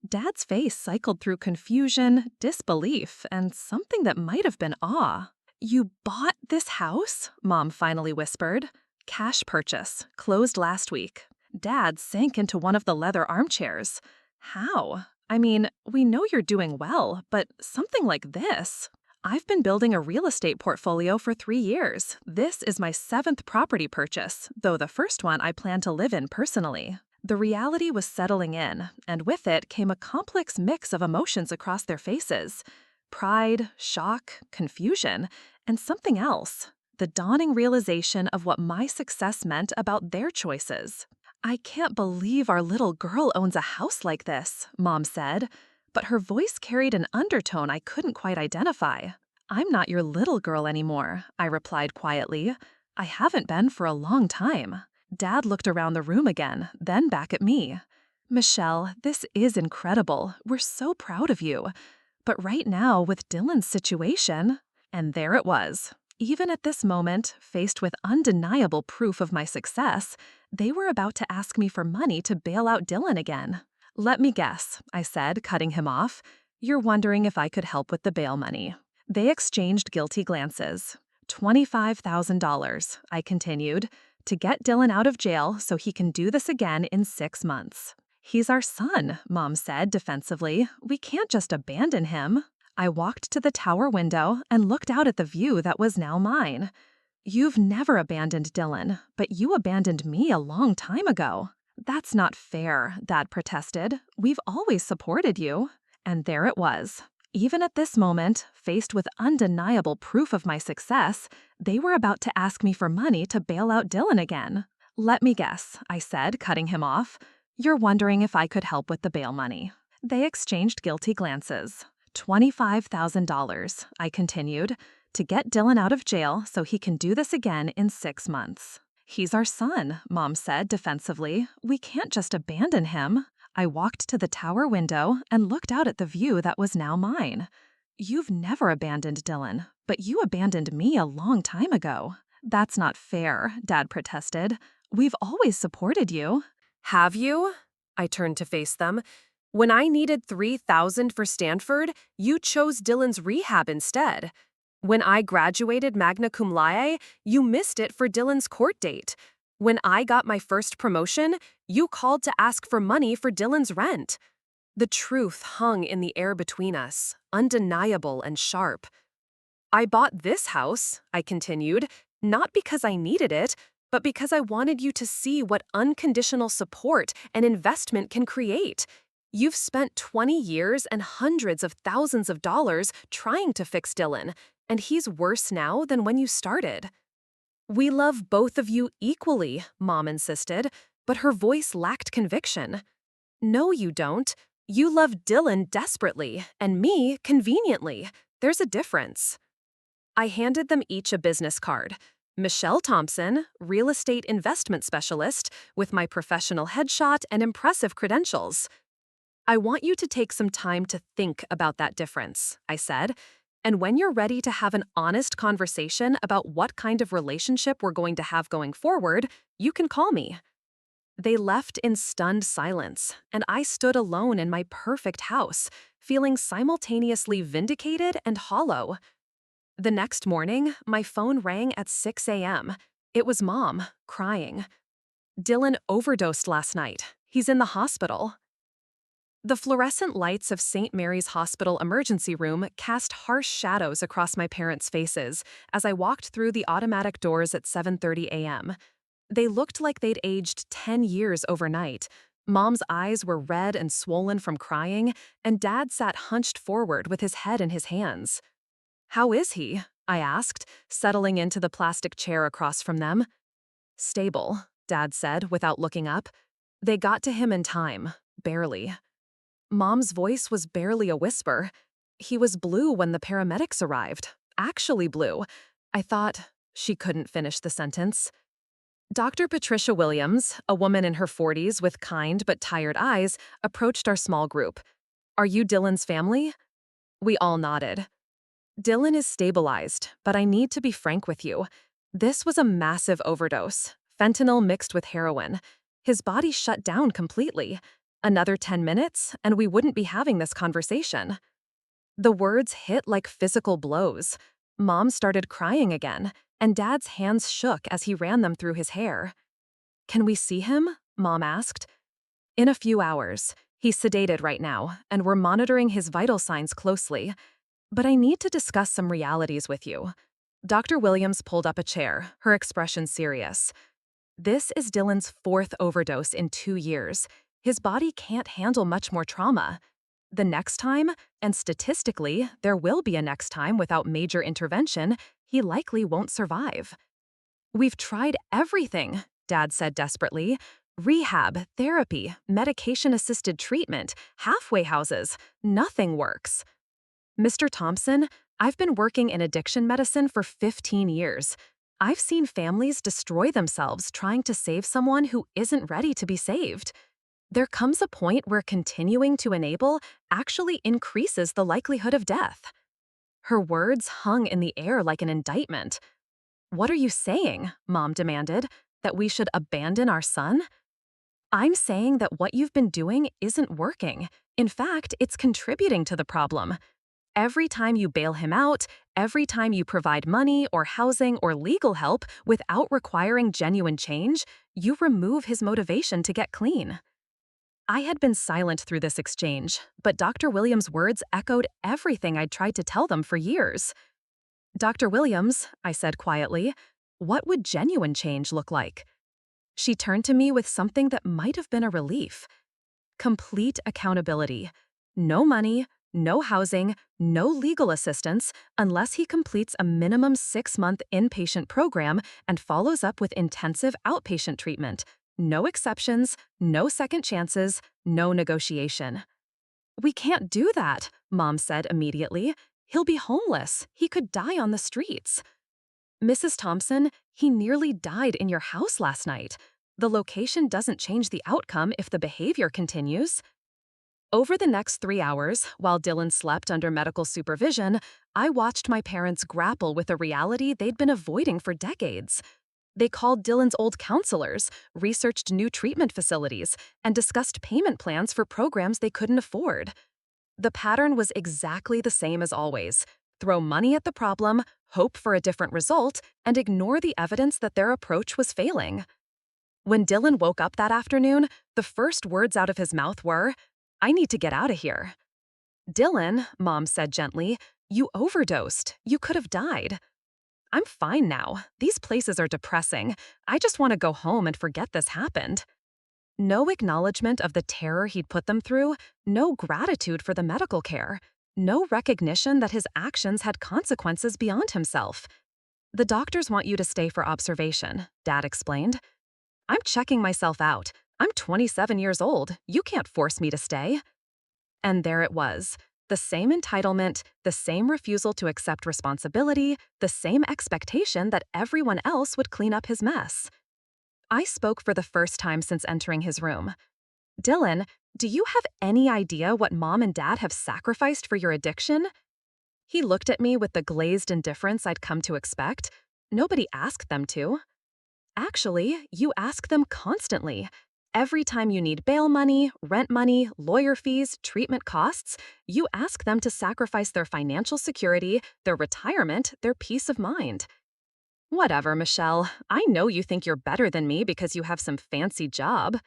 Dad's face cycled through confusion, disbelief, and something that might have been awe. "You bought this house?" Mom finally whispered. "Cash purchase, closed last week." Dad sank into one of the leather armchairs. "How? I mean, we know you're doing well, but something like this?" "I've been building a real estate portfolio for 3 years. This is my 7th property purchase, though the first one I plan to live in personally." The reality was settling in, and with it came a complex mix of emotions across their faces. Pride, shock, confusion, and something else. The dawning realization of what my success meant about their choices. "I can't believe our little girl owns a house like this," Mom said, but her voice carried an undertone I couldn't quite identify. "I'm not your little girl anymore," I replied quietly. "I haven't been for a long time." Dad looked around the room again, then back at me. "Michelle, this is incredible. We're so proud of you. But right now, with Dylan's situation..." And there it was. Even at this moment, faced with undeniable proof of my success, they were about to ask me for money to bail out Dylan again. "Let me guess," I said, cutting him off. "You're wondering if I could help with the bail money." They exchanged guilty glances. $25,000, I continued, "to get Dylan out of jail so he can do this again in 6 months. "He's our son," Mom said defensively. "We can't just abandon him." I walked to the tower window and looked out at the view that was now mine. "You've never abandoned Dylan, but you abandoned me a long time ago." "That's not fair," Dad protested. "We've always supported you." And there it was. Even at this moment, faced with undeniable proof of my success, they were about to ask me for money to bail out Dylan again. "Let me guess," I said, cutting him off. "You're wondering if I could help with the bail money." They exchanged guilty glances. $25,000, I continued, "to get Dylan out of jail so he can do this again in 6 months. "He's our son," Mom said defensively. "We can't just abandon him." I walked to the tower window and looked out at the view that was now mine. "You've never abandoned Dylan, but you abandoned me a long time ago." "That's not fair," Dad protested. "We've always supported you." Have you? I turned to face them. When I needed $3,000 for Stanford, you chose Dylan's rehab instead. When I graduated magna cum laude, you missed it for Dylan's court date. When I got my first promotion, you called to ask for money for Dylan's rent. The truth hung in the air between us, undeniable and sharp. I bought this house, I continued, not because I needed it, but because I wanted you to see what unconditional support and investment can create. You've spent 20 years and hundreds of thousands of dollars trying to fix Dylan, and he's worse now than when you started. "We love both of you equally," Mom insisted, but her voice lacked conviction. "No, you don't. You love Dylan desperately, and me conveniently. There's a difference." I handed them each a business card. Michelle Thompson, real estate investment specialist, with my professional headshot and impressive credentials. I want you to take some time to think about that difference, I said. And when you're ready to have an honest conversation about what kind of relationship we're going to have going forward, you can call me. They left in stunned silence, and I stood alone in my perfect house, feeling simultaneously vindicated and hollow. The next morning, my phone rang at 6 a.m. It was Mom, crying. Dylan overdosed last night. He's in the hospital. The fluorescent lights of St. Mary's Hospital emergency room cast harsh shadows across my parents' faces as I walked through the automatic doors at 7:30 a.m. They looked like they'd aged 10 years overnight. Mom's eyes were red and swollen from crying, and Dad sat hunched forward with his head in his hands. "How is he?" I asked, settling into the plastic chair across from them. "Stable," Dad said without looking up. "They got to him in time, barely." Mom's voice was barely a whisper. "He was blue when the paramedics arrived. Actually blue." I thought she couldn't finish the sentence. Dr. Patricia Williams, a woman in her 40s with kind but tired eyes, approached our small group. "Are you Dylan's family?" We all nodded. "Dylan is stabilized, but I need to be frank with you. This was a massive overdose, fentanyl mixed with heroin. His body shut down completely. Another 10 minutes, and we wouldn't be having this conversation." The words hit like physical blows. Mom started crying again, and Dad's hands shook as he ran them through his hair. "Can we see him?" Mom asked. "In a few hours. He's sedated right now, and we're monitoring his vital signs closely. But I need to discuss some realities with you." Dr. Williams pulled up a chair, her expression serious. "This is Dylan's 4th overdose in 2 years. His body can't handle much more trauma. The next time, and statistically, there will be a next time without major intervention, he likely won't survive." "We've tried everything," Dad said desperately. "Rehab, therapy, medication-assisted treatment, halfway houses. Nothing works." "Mr. Thompson, I've been working in addiction medicine for 15 years. I've seen families destroy themselves trying to save someone who isn't ready to be saved. There comes a point where continuing to enable actually increases the likelihood of death." Her words hung in the air like an indictment. "What are you saying?" Mom demanded. "That we should abandon our son?" "I'm saying that what you've been doing isn't working. In fact, it's contributing to the problem. Every time you bail him out, every time you provide money or housing or legal help without requiring genuine change, you remove his motivation to get clean." I had been silent through this exchange, but Dr. Williams' words echoed everything I'd tried to tell them for years. "Dr. Williams," I said quietly, "what would genuine change look like?" She turned to me with something that might have been a relief. "Complete accountability. No money, no housing, no legal assistance unless he completes a minimum 6-month inpatient program and follows up with intensive outpatient treatment. No exceptions, no second chances, no negotiation." "We can't do that," Mom said immediately. "He'll be homeless. He could die on the streets." "Mrs. Thompson, he nearly died in your house last night. The location doesn't change the outcome if the behavior continues." Over the next 3 hours, while Dylan slept under medical supervision, I watched my parents grapple with a reality they'd been avoiding for decades. They called Dylan's old counselors, researched new treatment facilities, and discussed payment plans for programs they couldn't afford. The pattern was exactly the same as always: throw money at the problem, hope for a different result, and ignore the evidence that their approach was failing. When Dylan woke up that afternoon, the first words out of his mouth were, "I need to get out of here." "Dylan," Mom said gently, "you overdosed. You could have died." "I'm fine now. These places are depressing. I just want to go home and forget this happened." No acknowledgement of the terror he'd put them through, no gratitude for the medical care, no recognition that his actions had consequences beyond himself. "The doctors want you to stay for observation," Dad explained. "I'm checking myself out. I'm 27 years old. You can't force me to stay." And there it was. The same entitlement, the same refusal to accept responsibility, the same expectation that everyone else would clean up his mess. I spoke for the first time since entering his room. Dylan, do you have any idea what mom and dad have sacrificed for your addiction? He looked at me with the glazed indifference I'd come to expect. Nobody asked them to. Actually, you ask them constantly. Every time you need bail money, rent money, lawyer fees, treatment costs, you ask them to sacrifice their financial security, their retirement, their peace of mind. Whatever, Michelle. I know you think you're better than me because you have some fancy job.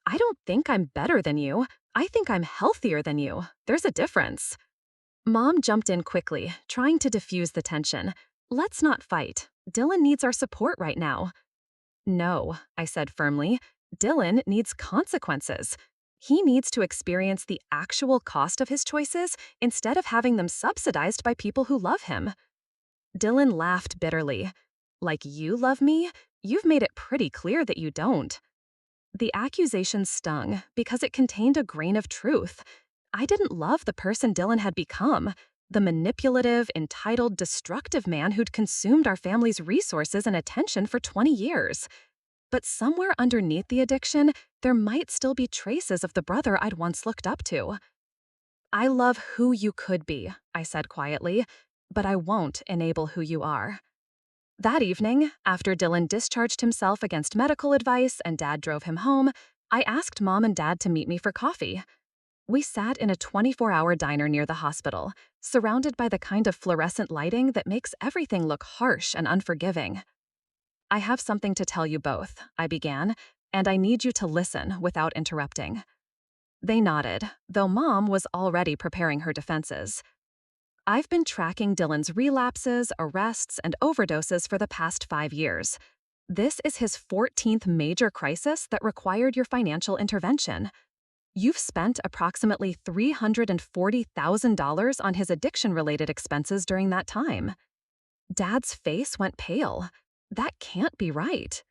I don't think I'm better than you. I think I'm healthier than you. There's a difference. Mom jumped in quickly, trying to diffuse the tension. Let's not fight. Dylan needs our support right now. No, I said firmly. Dylan needs consequences. He needs to experience the actual cost of his choices instead of having them subsidized by people who love him. Dylan laughed bitterly. Like you love me? You've made it pretty clear that you don't. The accusation stung because it contained a grain of truth. I didn't love the person Dylan had become, the manipulative, entitled, destructive man who'd consumed our family's resources and attention for 20 years. But somewhere underneath the addiction, there might still be traces of the brother I'd once looked up to. I love who you could be, I said quietly, but I won't enable who you are. That evening, after Dylan discharged himself against medical advice and Dad drove him home, I asked Mom and Dad to meet me for coffee. We sat in a 24-hour diner near the hospital, surrounded by the kind of fluorescent lighting that makes everything look harsh and unforgiving. I have something to tell you both, I began, and I need you to listen without interrupting. They nodded, though Mom was already preparing her defenses. I've been tracking Dylan's relapses, arrests, and overdoses for the past 5 years. This is his 14th major crisis that required your financial intervention. You've spent approximately $340,000 on his addiction-related expenses during that time. Dad's face went pale. That can't be right.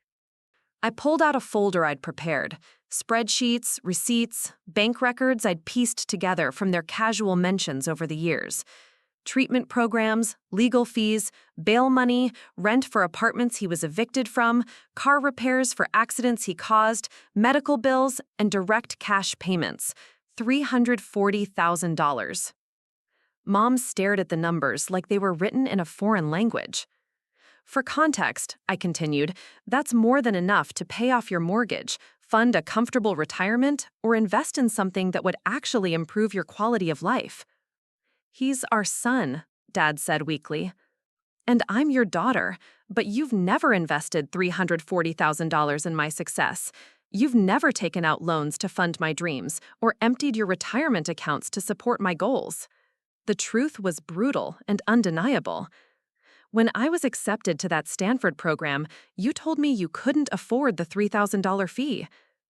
I pulled out a folder I'd prepared. Spreadsheets, receipts, bank records I'd pieced together from their casual mentions over the years. Treatment programs, legal fees, bail money, rent for apartments he was evicted from, car repairs for accidents he caused, medical bills, and direct cash payments. $340,000. Mom stared at the numbers like they were written in a foreign language. For context, I continued, that's more than enough to pay off your mortgage, fund a comfortable retirement, or invest in something that would actually improve your quality of life. He's our son, Dad said weakly. And I'm your daughter, but you've never invested $340,000 in my success. You've never taken out loans to fund my dreams or emptied your retirement accounts to support my goals. The truth was brutal and undeniable. When I was accepted to that Stanford program, you told me you couldn't afford the $3,000 fee.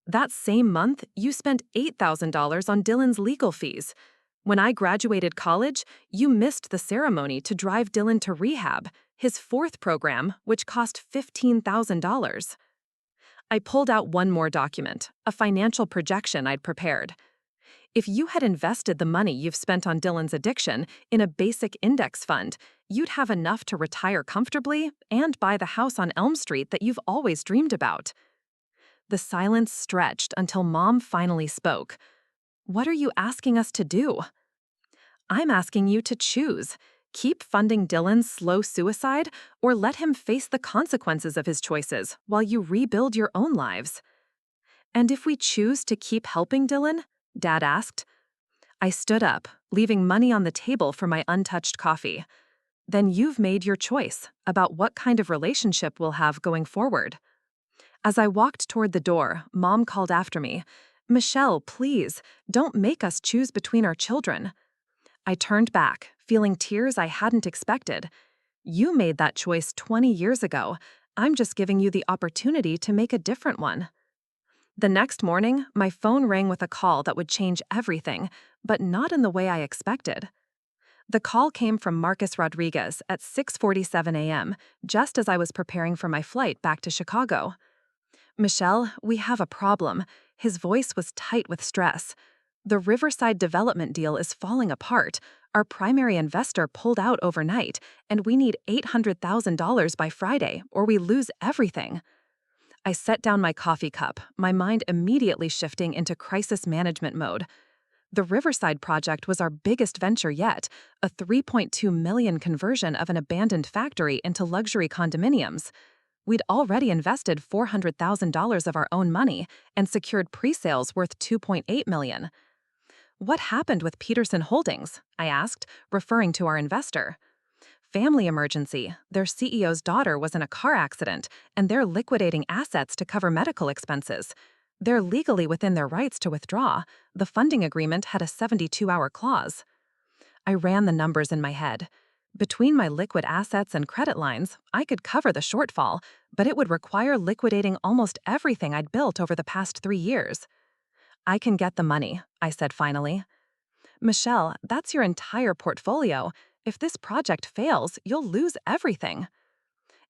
That same month, you spent $8,000 on Dylan's legal fees. When I graduated college, you missed the ceremony to drive Dylan to rehab, his 4th program, which cost $15,000. I pulled out one more document, a financial projection I'd prepared. If you had invested the money you've spent on Dylan's addiction in a basic index fund, you'd have enough to retire comfortably and buy the house on Elm Street that you've always dreamed about. The silence stretched until Mom finally spoke. What are you asking us to do? I'm asking you to choose. Keep funding Dylan's slow suicide or let him face the consequences of his choices while you rebuild your own lives. And if we choose to keep helping Dylan? Dad asked. I stood up, leaving money on the table for my untouched coffee. Then you've made your choice about what kind of relationship we'll have going forward. As I walked toward the door, Mom called after me. Michelle, please, don't make us choose between our children. I turned back, feeling tears I hadn't expected. You made that choice 20 years ago. I'm just giving you the opportunity to make a different one. The next morning, my phone rang with a call that would change everything, but not in the way I expected. The call came from Marcus Rodriguez at 6:47 a.m., just as I was preparing for my flight back to Chicago. Michelle, we have a problem. His voice was tight with stress. The Riverside development deal is falling apart. Our primary investor pulled out overnight, and we need $800,000 by Friday, or we lose everything. I set down my coffee cup, my mind immediately shifting into crisis management mode. The Riverside project was our biggest venture yet, a $3.2 million conversion of an abandoned factory into luxury condominiums. We'd already invested $400,000 of our own money and secured pre-sales worth $2.8 million. What happened with Peterson Holdings? I asked, referring to our investor. Family emergency. Their CEO's daughter was in a car accident, and they're liquidating assets to cover medical expenses. They're legally within their rights to withdraw. The funding agreement had a 72-hour clause. I ran the numbers in my head. Between my liquid assets and credit lines, I could cover the shortfall, but it would require liquidating almost everything I'd built over the past 3 years. I can get the money, I said finally. Michelle, that's your entire portfolio. If this project fails, you'll lose everything.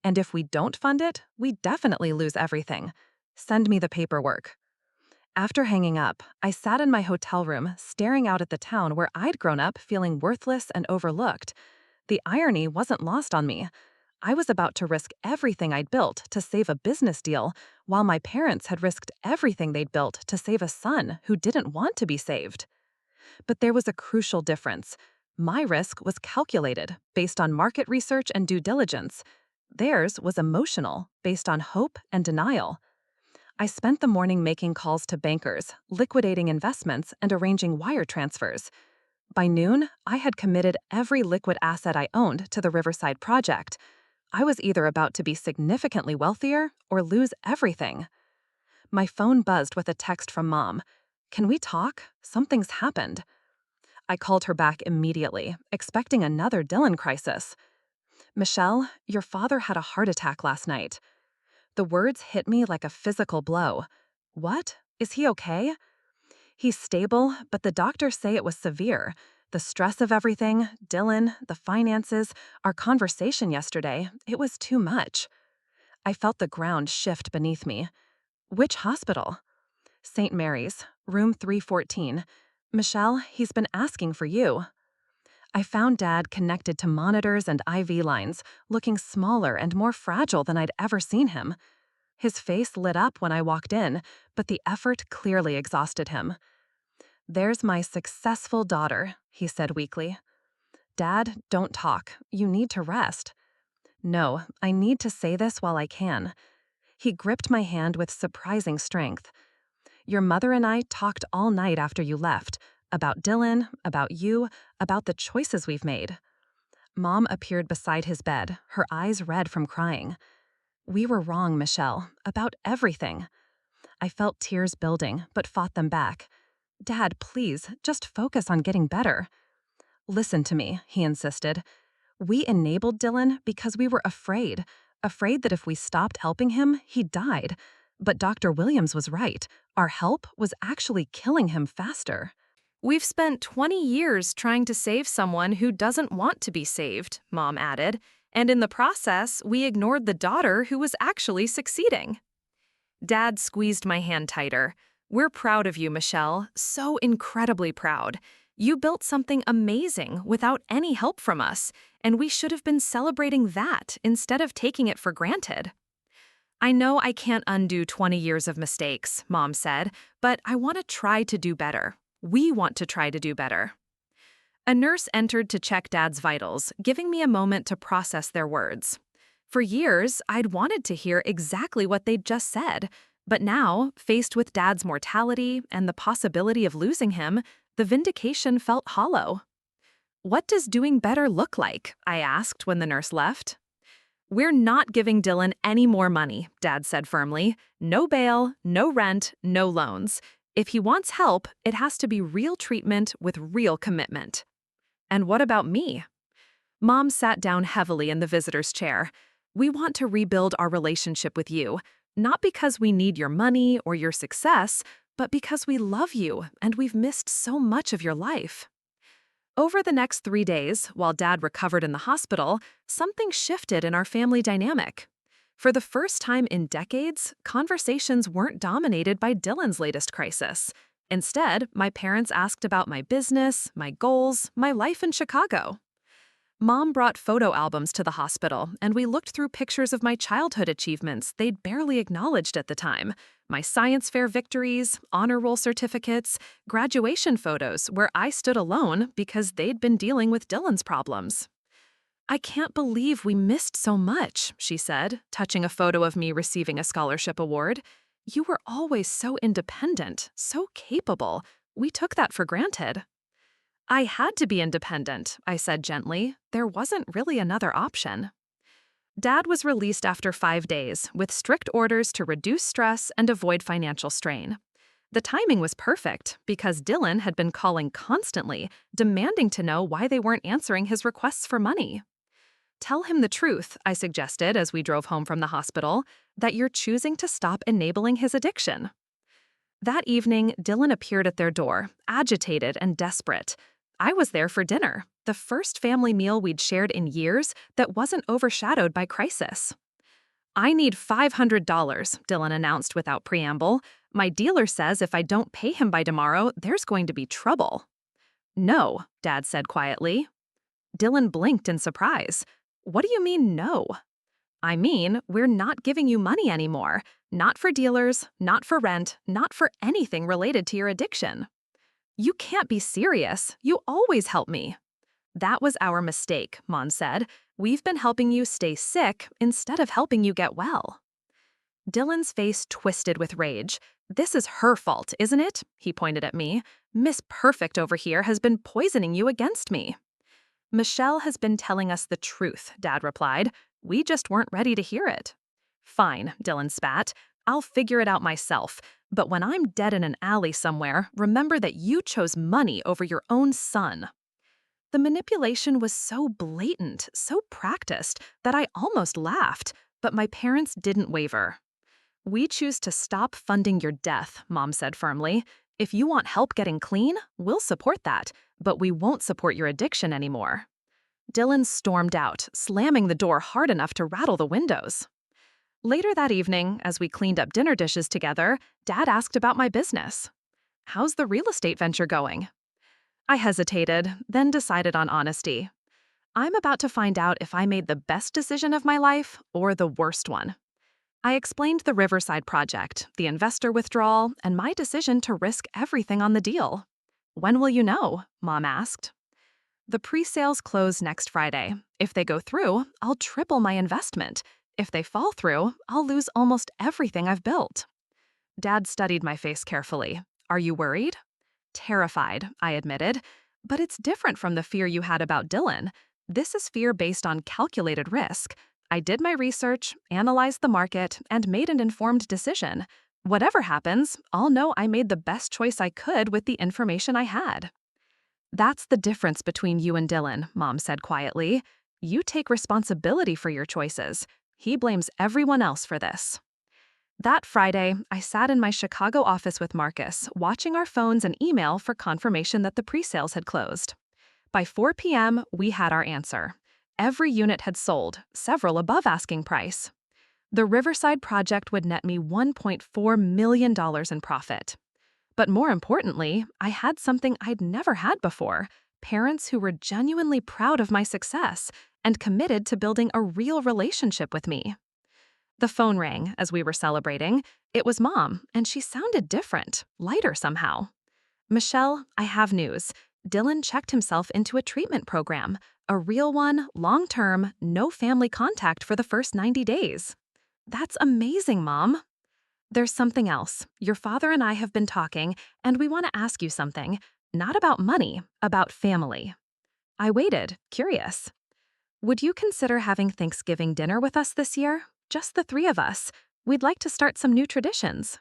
And if we don't fund it, we definitely lose everything. Send me the paperwork. After hanging up, I sat in my hotel room, staring out at the town where I'd grown up feeling worthless and overlooked. The irony wasn't lost on me. I was about to risk everything I'd built to save a business deal, while my parents had risked everything they'd built to save a son who didn't want to be saved. But there was a crucial difference. My risk was calculated, based on market research and due diligence. Theirs was emotional, based on hope and denial. I spent the morning making calls to bankers, liquidating investments, and arranging wire transfers. By noon, I had committed every liquid asset I owned to the Riverside project. I was either about to be significantly wealthier or lose everything. My phone buzzed with a text from Mom. "Can we talk? Something's happened." I called her back immediately, expecting another Dylan crisis. "Michelle, your father had a heart attack last night." The words hit me like a physical blow. "What? Is he okay?" "He's stable, but the doctors say it was severe. The stress of everything, Dylan, the finances, our conversation yesterday, it was too much." I felt the ground shift beneath me. "Which hospital?" "St. Mary's, room 314. Michelle, he's been asking for you." I found Dad connected to monitors and IV lines, looking smaller and more fragile than I'd ever seen him. His face lit up when I walked in, but the effort clearly exhausted him. "There's my successful daughter," he said weakly. "Dad, don't talk. You need to rest." "No, I need to say this while I can." He gripped my hand with surprising strength. "Your mother and I talked all night after you left, about Dylan, about you, about the choices we've made." Mom appeared beside his bed, her eyes red from crying. "We were wrong, Michelle, about everything." I felt tears building, but fought them back. "Dad, please, just focus on getting better." "Listen to me," he insisted. "We enabled Dylan because we were afraid that if we stopped helping him, he died. But Dr. Williams was right. Our help was actually killing him faster." We've spent 20 years trying to save someone who doesn't want to be saved, Mom added, and in the process, we ignored the daughter who was actually succeeding. Dad squeezed my hand tighter. "We're proud of you, Michelle, so incredibly proud. You built something amazing without any help from us, and we should have been celebrating that instead of taking it for granted." "I know I can't undo 20 years of mistakes," Mom said, "but I want to try to do better. We want to try to do better." A nurse entered to check Dad's vitals, giving me a moment to process their words. For years, I'd wanted to hear exactly what they'd just said, but now, faced with Dad's mortality and the possibility of losing him, the vindication felt hollow. "What does doing better look like?" I asked when the nurse left. "We're not giving Dylan any more money," Dad said firmly. "No bail, no rent, no loans. If he wants help, it has to be real treatment with real commitment." "And what about me?" Mom sat down heavily in the visitor's chair. "We want to rebuild our relationship with you, not because we need your money or your success, but because we love you and we've missed so much of your life." Over the next 3 days, while Dad recovered in the hospital, something shifted in our family dynamic. For the first time in decades, conversations weren't dominated by Dylan's latest crisis. Instead, my parents asked about my business, my goals, my life in Chicago. Mom brought photo albums to the hospital, and we looked through pictures of my childhood achievements they'd barely acknowledged at the time. My science fair victories, honor roll certificates, graduation photos where I stood alone because they'd been dealing with Dylan's problems. I can't believe we missed so much, she said, touching a photo of me receiving a scholarship award. You were always so independent, so capable. We took that for granted. I had to be independent, I said gently. There wasn't really another option. Dad was released after 5 days, with strict orders to reduce stress and avoid financial strain. The timing was perfect because Dylan had been calling constantly, demanding to know why they weren't answering his requests for money. Tell him the truth, I suggested as we drove home from the hospital, that you're choosing to stop enabling his addiction. That evening, Dylan appeared at their door, agitated and desperate. I was there for dinner, the first family meal we'd shared in years that wasn't overshadowed by crisis. I need $500, Dylan announced without preamble. My dealer says if I don't pay him by tomorrow, there's going to be trouble. No, Dad said quietly. Dylan blinked in surprise. What do you mean, no? I mean, we're not giving you money anymore. Not for dealers, not for rent, not for anything related to your addiction. You can't be serious. You always help me. That was our mistake, Mom said. We've been helping you stay sick instead of helping you get well. Dylan's face twisted with rage. This is her fault, isn't it? He pointed at me. Miss Perfect over here has been poisoning you against me. Michelle has been telling us the truth, Dad replied. We just weren't ready to hear it. Fine, Dylan spat. I'll figure it out myself. But when I'm dead in an alley somewhere, remember that you chose money over your own son. The manipulation was so blatant, so practiced, that I almost laughed, but my parents didn't waver. We choose to stop funding your death, Mom said firmly. If you want help getting clean, we'll support that, but we won't support your addiction anymore. Dylan stormed out, slamming the door hard enough to rattle the windows. Later that evening, as we cleaned up dinner dishes together, Dad asked about my business. How's the real estate venture going? I hesitated, then decided on honesty. I'm about to find out if I made the best decision of my life or the worst one. I explained the Riverside project, the investor withdrawal, and my decision to risk everything on the deal. When will you know? Mom asked. The pre-sales close next Friday. If they go through, I'll triple my investment. If they fall through, I'll lose almost everything I've built. Dad studied my face carefully. Are you worried? Terrified, I admitted. But it's different from the fear you had about Dylan. This is fear based on calculated risk. I did my research, analyzed the market, and made an informed decision. Whatever happens, I'll know I made the best choice I could with the information I had. That's the difference between you and Dylan, Mom said quietly. You take responsibility for your choices. He blames everyone else for this. That Friday, I sat in my Chicago office with Marcus, watching our phones and email for confirmation that the pre-sales had closed. By 4 p.m., we had our answer. Every unit had sold, several above asking price. The Riverside project would net me $1.4 million in profit. But more importantly, I had something I'd never had before, parents who were genuinely proud of my success and committed to building a real relationship with me. The phone rang as we were celebrating. It was Mom, and she sounded different, lighter somehow. Michelle, I have news. Dylan checked himself into a treatment program, a real one, long-term, no family contact for the first 90 days. That's amazing, Mom. There's something else. Your father and I have been talking, and we want to ask you something. Not about money, about family. I waited, curious. Would you consider having Thanksgiving dinner with us this year? Just the 3 of us. We'd like to start some new traditions.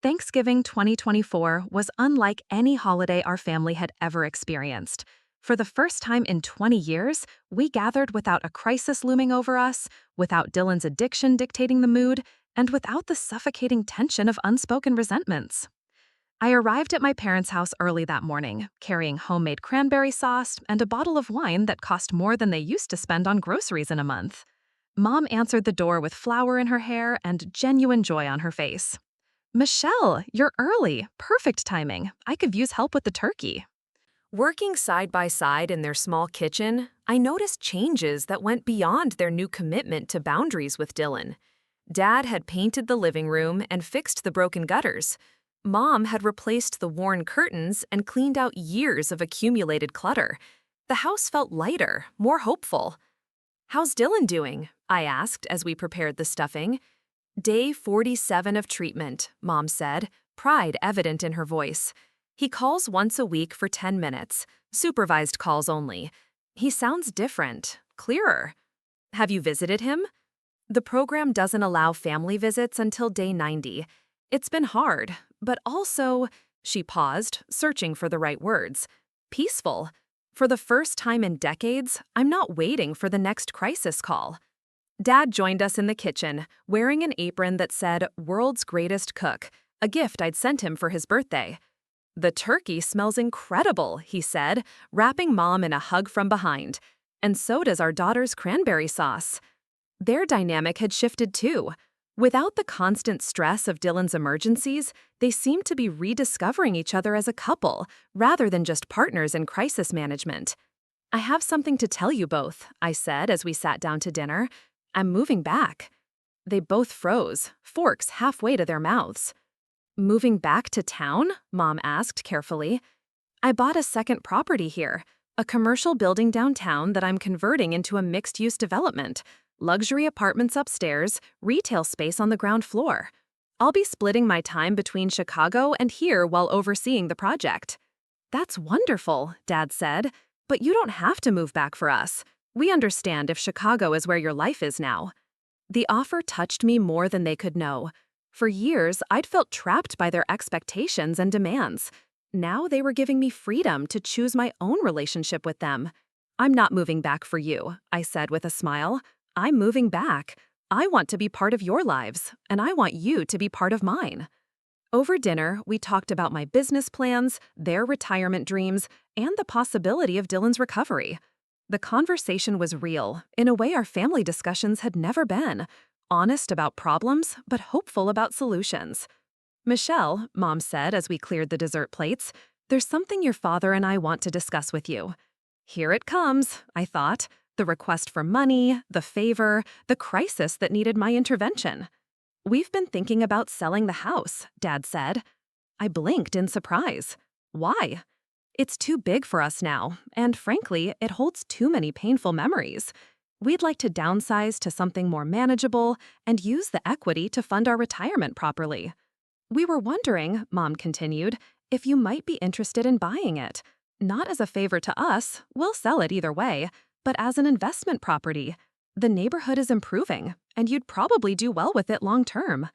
Thanksgiving 2024 was unlike any holiday our family had ever experienced. For the first time in 20 years, we gathered without a crisis looming over us, without Dylan's addiction dictating the mood, and without the suffocating tension of unspoken resentments. I arrived at my parents' house early that morning, carrying homemade cranberry sauce and a bottle of wine that cost more than they used to spend on groceries in a month. Mom answered the door with flower in her hair and genuine joy on her face. Michelle, you're early. Perfect timing. I could use help with the turkey. Working side by side in their small kitchen, I noticed changes that went beyond their new commitment to boundaries with Dylan. Dad had painted the living room and fixed the broken gutters. Mom had replaced the worn curtains and cleaned out years of accumulated clutter. The house felt lighter, more hopeful. "How's Dylan doing?" I asked as we prepared the stuffing. "Day 47 of treatment," Mom said, pride evident in her voice. "He calls once a week for 10 minutes, supervised calls only. He sounds different, clearer." "Have you visited him?" "The program doesn't allow family visits until day 90. It's been hard, but also," she paused, searching for the right words, "peaceful. For the first time in decades, I'm not waiting for the next crisis call." Dad joined us in the kitchen, wearing an apron that said "World's Greatest Cook," a gift I'd sent him for his birthday. "The turkey smells incredible," he said, wrapping Mom in a hug from behind. "And so does our daughter's cranberry sauce." Their dynamic had shifted too. Without the constant stress of Dylan's emergencies, they seemed to be rediscovering each other as a couple, rather than just partners in crisis management. "I have something to tell you both," I said as we sat down to dinner. "I'm moving back." They both froze, forks halfway to their mouths. "Moving back to town?" Mom asked carefully. "I bought a second property here, a commercial building downtown that I'm converting into a mixed-use development. Luxury apartments upstairs, retail space on the ground floor. I'll be splitting my time between Chicago and here while overseeing the project." "That's wonderful," Dad said, "but you don't have to move back for us. We understand if Chicago is where your life is now." The offer touched me more than they could know. For years, I'd felt trapped by their expectations and demands. Now they were giving me freedom to choose my own relationship with them. "I'm not moving back for you," I said with a smile. "I'm moving back. I want to be part of your lives, and I want you to be part of mine." Over dinner, we talked about my business plans, their retirement dreams, and the possibility of Dylan's recovery. The conversation was real, in a way our family discussions had never been. Honest about problems, but hopeful about solutions. "Michelle," Mom said as we cleared the dessert plates, "there's something your father and I want to discuss with you." Here it comes, I thought. The request for money, the favor, the crisis that needed my intervention. "We've been thinking about selling the house," Dad said. I blinked in surprise. "Why?" "It's too big for us now, and frankly, it holds too many painful memories. We'd like to downsize to something more manageable and use the equity to fund our retirement properly." "We were wondering," Mom continued, "if you might be interested in buying it. Not as a favor to us, we'll sell it either way, but as an investment property. The neighborhood is improving, and you'd probably do well with it long term."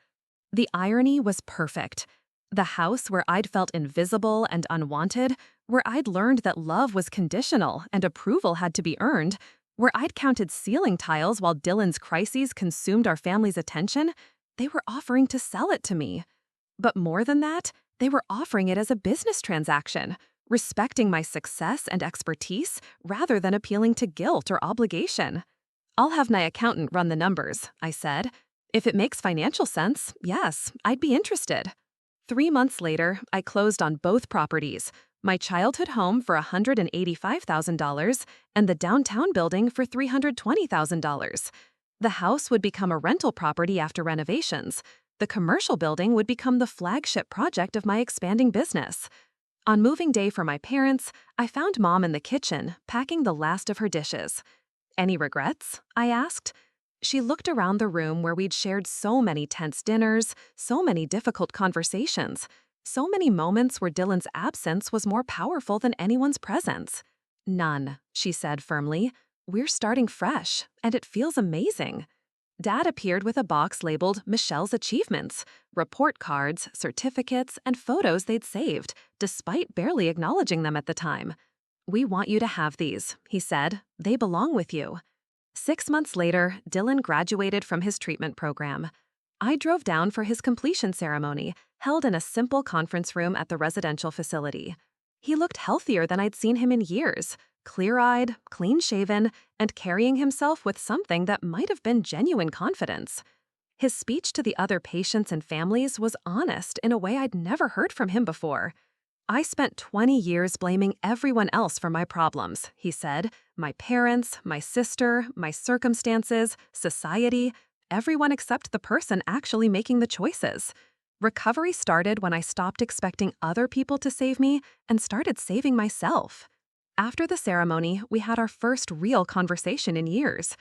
The irony was perfect. The house where I'd felt invisible and unwanted, where I'd learned that love was conditional and approval had to be earned, where I'd counted ceiling tiles while Dylan's crises consumed our family's attention, they were offering to sell it to me. But more than that, they were offering it as a business transaction, respecting my success and expertise rather than appealing to guilt or obligation. "I'll have my accountant run the numbers," I said. "If it makes financial sense, yes, I'd be interested." 3 months later, I closed on both properties, my childhood home for $185,000 and the downtown building for $320,000. The house would become a rental property after renovations. The commercial building would become the flagship project of my expanding business. On moving day for my parents, I found Mom in the kitchen, packing the last of her dishes. "Any regrets?" I asked. She looked around the room where we'd shared so many tense dinners, so many difficult conversations, so many moments where Dylan's absence was more powerful than anyone's presence. "None," she said firmly. "We're starting fresh, and it feels amazing." Dad appeared with a box labeled Michelle's Achievements, report cards, certificates, and photos they'd saved, despite barely acknowledging them at the time. "We want you to have these," he said. "They belong with you." 6 months later, Dylan graduated from his treatment program. I drove down for his completion ceremony, held in a simple conference room at the residential facility. He looked healthier than I'd seen him in years, clear-eyed, clean-shaven, and carrying himself with something that might have been genuine confidence. His speech to the other patients and families was honest in a way I'd never heard from him before. "I spent 20 years blaming everyone else for my problems," he said. "My parents, my sister, my circumstances, society, everyone except the person actually making the choices." Recovery started when I stopped expecting other people to save me and started saving myself. After the ceremony, we had our first real conversation in years.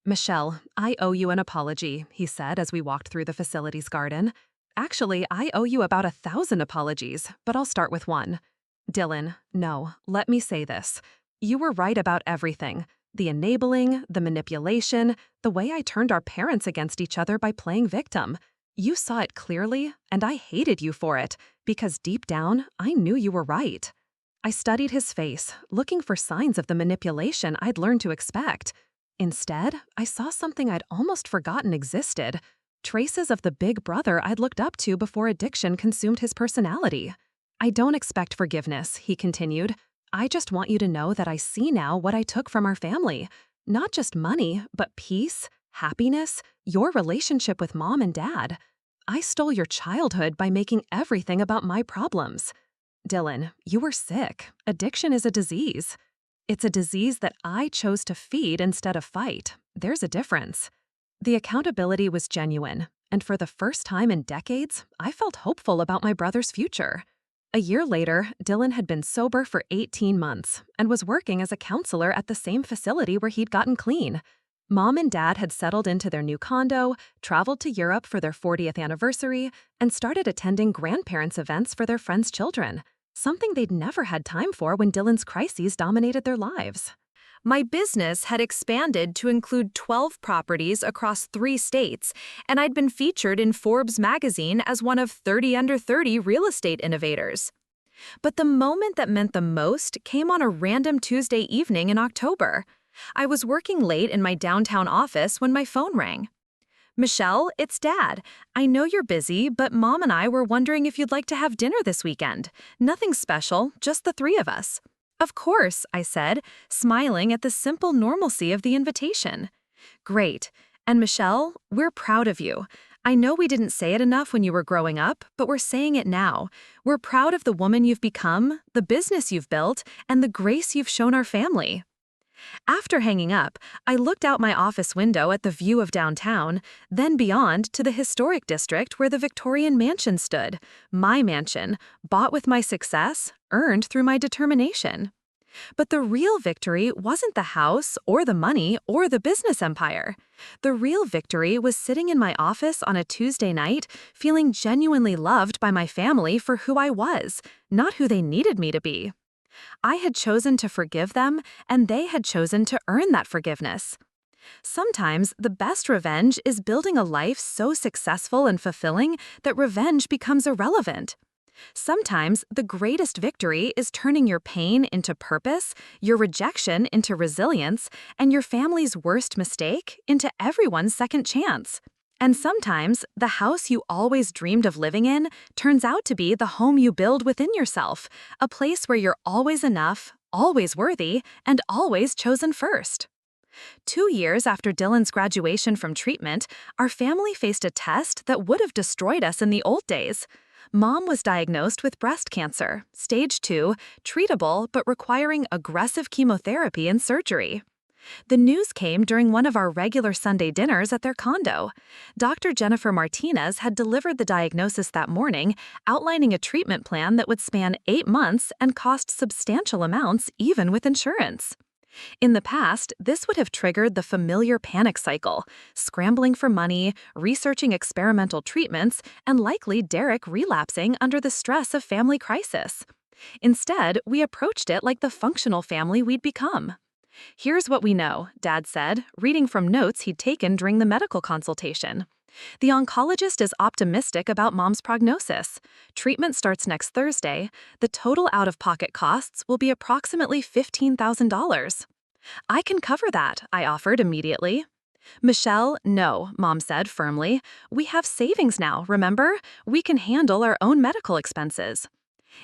"Michelle, I owe you an apology," he said as we walked through the facility's garden. "Actually, I owe you about 1,000 apologies, but I'll start with one. Dylan, no, let me say this. You were right about everything. The enabling, the manipulation, the way I turned our parents against each other by playing victim. You saw it clearly, and I hated you for it, because deep down, I knew you were right." I studied his face, looking for signs of the manipulation I'd learned to expect. Instead, I saw something I'd almost forgotten existed. Traces of the big brother I'd looked up to before addiction consumed his personality. "I don't expect forgiveness," he continued. "I just want you to know that I see now what I took from our family. Not just money, but peace, happiness, your relationship with mom and dad. I stole your childhood by making everything about my problems. Dylan, you were sick. Addiction is a disease. It's a disease that I chose to feed instead of fight. There's a difference." The accountability was genuine, and for the first time in decades, I felt hopeful about my brother's future. A year later, Dylan had been sober for 18 months and was working as a counselor at the same facility where he'd gotten clean. Mom and dad had settled into their new condo, traveled to Europe for their 40th anniversary, and started attending grandparents' events for their friends' children, something they'd never had time for when Dylan's crises dominated their lives. My business had expanded to include 12 properties across 3 states, and I'd been featured in Forbes magazine as one of 30 under 30 real estate innovators. But the moment that meant the most came on a random Tuesday evening in October. I was working late in my downtown office when my phone rang. "Michelle, it's Dad. I know you're busy, but Mom and I were wondering if you'd like to have dinner this weekend. Nothing special, just the 3 of us." "Of course," I said, smiling at the simple normalcy of the invitation. "Great. And Michelle, we're proud of you. I know we didn't say it enough when you were growing up, but we're saying it now. We're proud of the woman you've become, the business you've built, and the grace you've shown our family." After hanging up, I looked out my office window at the view of downtown, then beyond to the historic district where the Victorian mansion stood, my mansion, bought with my success, earned through my determination. But the real victory wasn't the house or the money or the business empire. The real victory was sitting in my office on a Tuesday night, feeling genuinely loved by my family for who I was, not who they needed me to be. I had chosen to forgive them, and they had chosen to earn that forgiveness. Sometimes the best revenge is building a life so successful and fulfilling that revenge becomes irrelevant. Sometimes the greatest victory is turning your pain into purpose, your rejection into resilience, and your family's worst mistake into everyone's second chance. And sometimes the house you always dreamed of living in turns out to be the home you build within yourself, a place where you're always enough, always worthy, and always chosen first. 2 years after Dylan's graduation from treatment, our family faced a test that would have destroyed us in the old days. Mom was diagnosed with breast cancer, stage 2, treatable but requiring aggressive chemotherapy and surgery. The news came during one of our regular Sunday dinners at their condo. Dr. Jennifer Martinez had delivered the diagnosis that morning, outlining a treatment plan that would span 8 months and cost substantial amounts even with insurance. In the past, this would have triggered the familiar panic cycle, scrambling for money, researching experimental treatments, and likely Derek relapsing under the stress of family crisis. Instead, we approached it like the functional family we'd become. "Here's what we know," Dad said, reading from notes he'd taken during the medical consultation. "The oncologist is optimistic about Mom's prognosis. Treatment starts next Thursday. The total out-of-pocket costs will be approximately $15,000. "I can cover that," I offered immediately. "Michelle, no," Mom said firmly. "We have savings now, remember? We can handle our own medical expenses."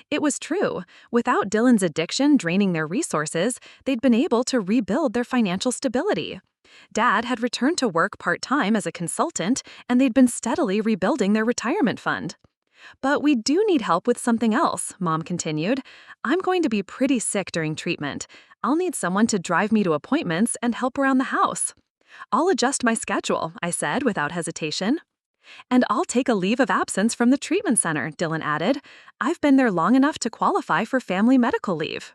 It was true. Without Dylan's addiction draining their resources, they'd been able to rebuild their financial stability. Dad had returned to work part-time as a consultant, and they'd been steadily rebuilding their retirement fund. But we do need help with something else, Mom continued. I'm going to be pretty sick during treatment. I'll need someone to drive me to appointments and help around the house. I'll adjust my schedule, I said without hesitation. And I'll take a leave of absence from the treatment center, Dylan added. I've been there long enough to qualify for family medical leave.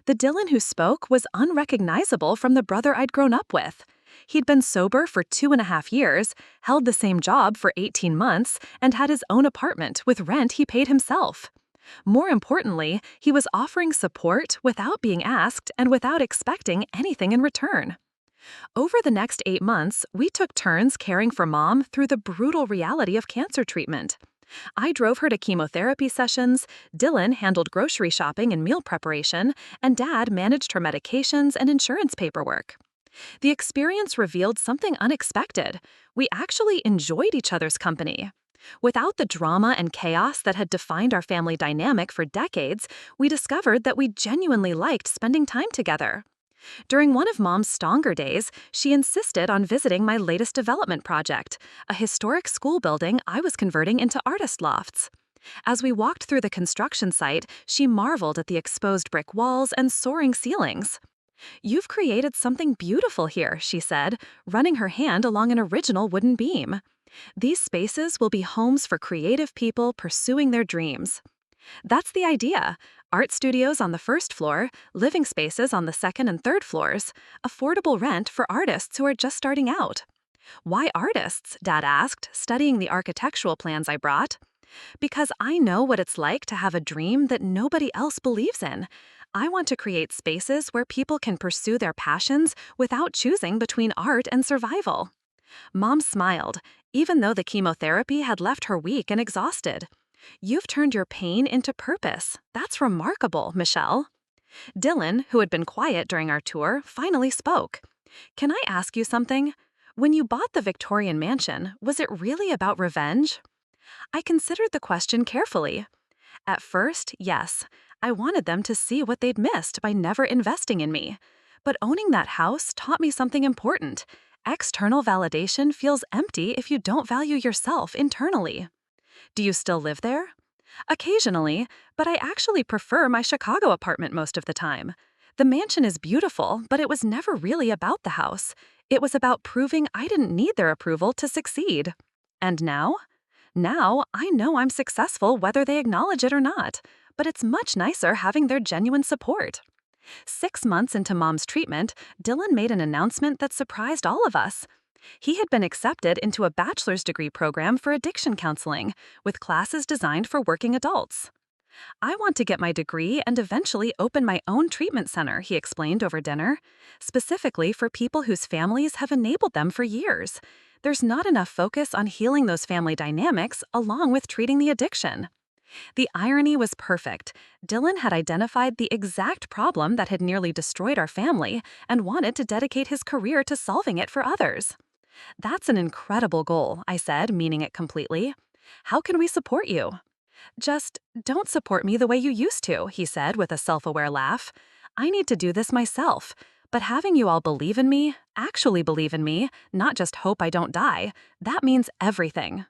The Dylan who spoke was unrecognizable from the brother I'd grown up with. He'd been sober for 2.5 years, held the same job for 18 months, and had his own apartment with rent he paid himself. More importantly, he was offering support without being asked and without expecting anything in return. Over the next 8 months, we took turns caring for Mom through the brutal reality of cancer treatment. I drove her to chemotherapy sessions, Dylan handled grocery shopping and meal preparation, and Dad managed her medications and insurance paperwork. The experience revealed something unexpected. We actually enjoyed each other's company. Without the drama and chaos that had defined our family dynamic for decades, we discovered that we genuinely liked spending time together. During one of Mom's stronger days, she insisted on visiting my latest development project, a historic school building I was converting into artist lofts. As we walked through the construction site, she marveled at the exposed brick walls and soaring ceilings. "You've created something beautiful here," she said, running her hand along an original wooden beam. "These spaces will be homes for creative people pursuing their dreams." That's the idea. Art studios on the first floor, living spaces on the second and third floors, affordable rent for artists who are just starting out. "Why artists?" Dad asked, studying the architectural plans I brought. "Because I know what it's like to have a dream that nobody else believes in. I want to create spaces where people can pursue their passions without choosing between art and survival." Mom smiled, even though the chemotherapy had left her weak and exhausted. "You've turned your pain into purpose. That's remarkable, Michelle." Dylan, who had been quiet during our tour, finally spoke. "Can I ask you something? When you bought the Victorian mansion, was it really about revenge?" I considered the question carefully. At first, yes. I wanted them to see what they'd missed by never investing in me. But owning that house taught me something important. External validation feels empty if you don't value yourself internally. "Do you still live there?" "Occasionally, but I actually prefer my Chicago apartment most of the time. The mansion is beautiful, but it was never really about the house. It was about proving I didn't need their approval to succeed." "And now?" "Now, I know I'm successful whether they acknowledge it or not, but it's much nicer having their genuine support." 6 months into Mom's treatment, Dylan made an announcement that surprised all of us. He had been accepted into a bachelor's degree program for addiction counseling, with classes designed for working adults. "I want to get my degree and eventually open my own treatment center," he explained over dinner, "specifically for people whose families have enabled them for years. There's not enough focus on healing those family dynamics along with treating the addiction." The irony was perfect. Dylan had identified the exact problem that had nearly destroyed our family and wanted to dedicate his career to solving it for others. "That's an incredible goal," I said, meaning it completely. "How can we support you?" "Just don't support me the way you used to," he said with a self-aware laugh. "I need to do this myself. But having you all believe in me, actually believe in me, not just hope I don't die, that means everything."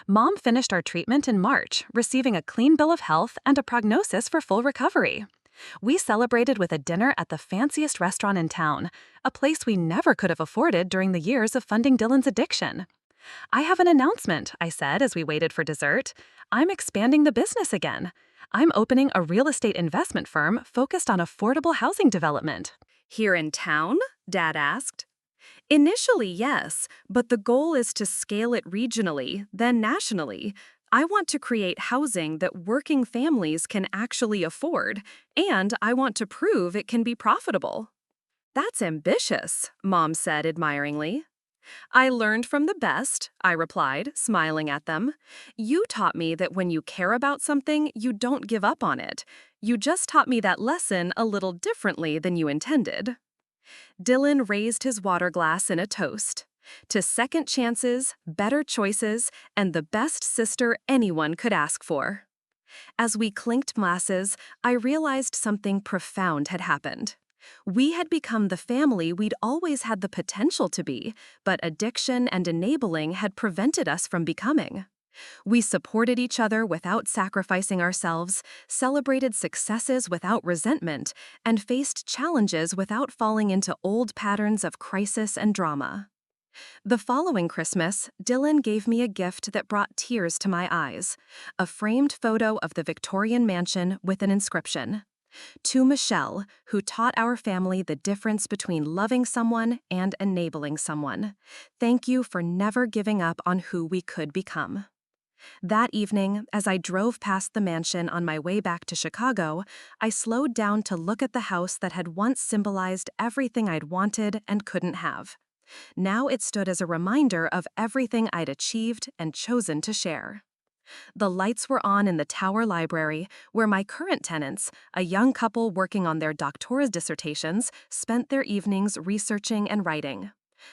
Mom finished our treatment in March, receiving a clean bill of health and a prognosis for full recovery. We celebrated with a dinner at the fanciest restaurant in town, a place we never could have afforded during the years of funding Dylan's addiction. "I have an announcement," I said as we waited for dessert. "I'm expanding the business again. I'm opening a real estate investment firm focused on affordable housing development." "Here in town?" Dad asked. "Initially, yes, but the goal is to scale it regionally, then nationally. I want to create housing that working families can actually afford, and I want to prove it can be profitable." "That's ambitious," Mom said admiringly. "I learned from the best," I replied, smiling at them. "You taught me that when you care about something, you don't give up on it. You just taught me that lesson a little differently than you intended." Dylan raised his water glass in a toast. "To second chances, better choices, and the best sister anyone could ask for." As we clinked glasses, I realized something profound had happened. We had become the family we'd always had the potential to be, but addiction and enabling had prevented us from becoming. We supported each other without sacrificing ourselves, celebrated successes without resentment, and faced challenges without falling into old patterns of crisis and drama. The following Christmas, Dylan gave me a gift that brought tears to my eyes: a framed photo of the Victorian mansion with an inscription. To Michelle, who taught our family the difference between loving someone and enabling someone. Thank you for never giving up on who we could become. That evening, as I drove past the mansion on my way back to Chicago, I slowed down to look at the house that had once symbolized everything I'd wanted and couldn't have. Now it stood as a reminder of everything I'd achieved and chosen to share. The lights were on in the Tower Library, where my current tenants, a young couple working on their doctoral dissertations, spent their evenings researching and writing.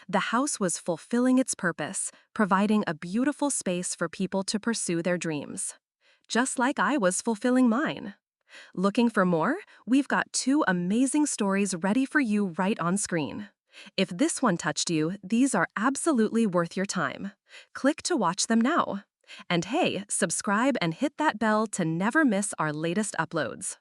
The house was fulfilling its purpose, providing a beautiful space for people to pursue their dreams. Just like I was fulfilling mine. Looking for more? We've got 2 amazing stories ready for you right on screen. If this one touched you, these are absolutely worth your time. Click to watch them now. And hey, subscribe and hit that bell to never miss our latest uploads.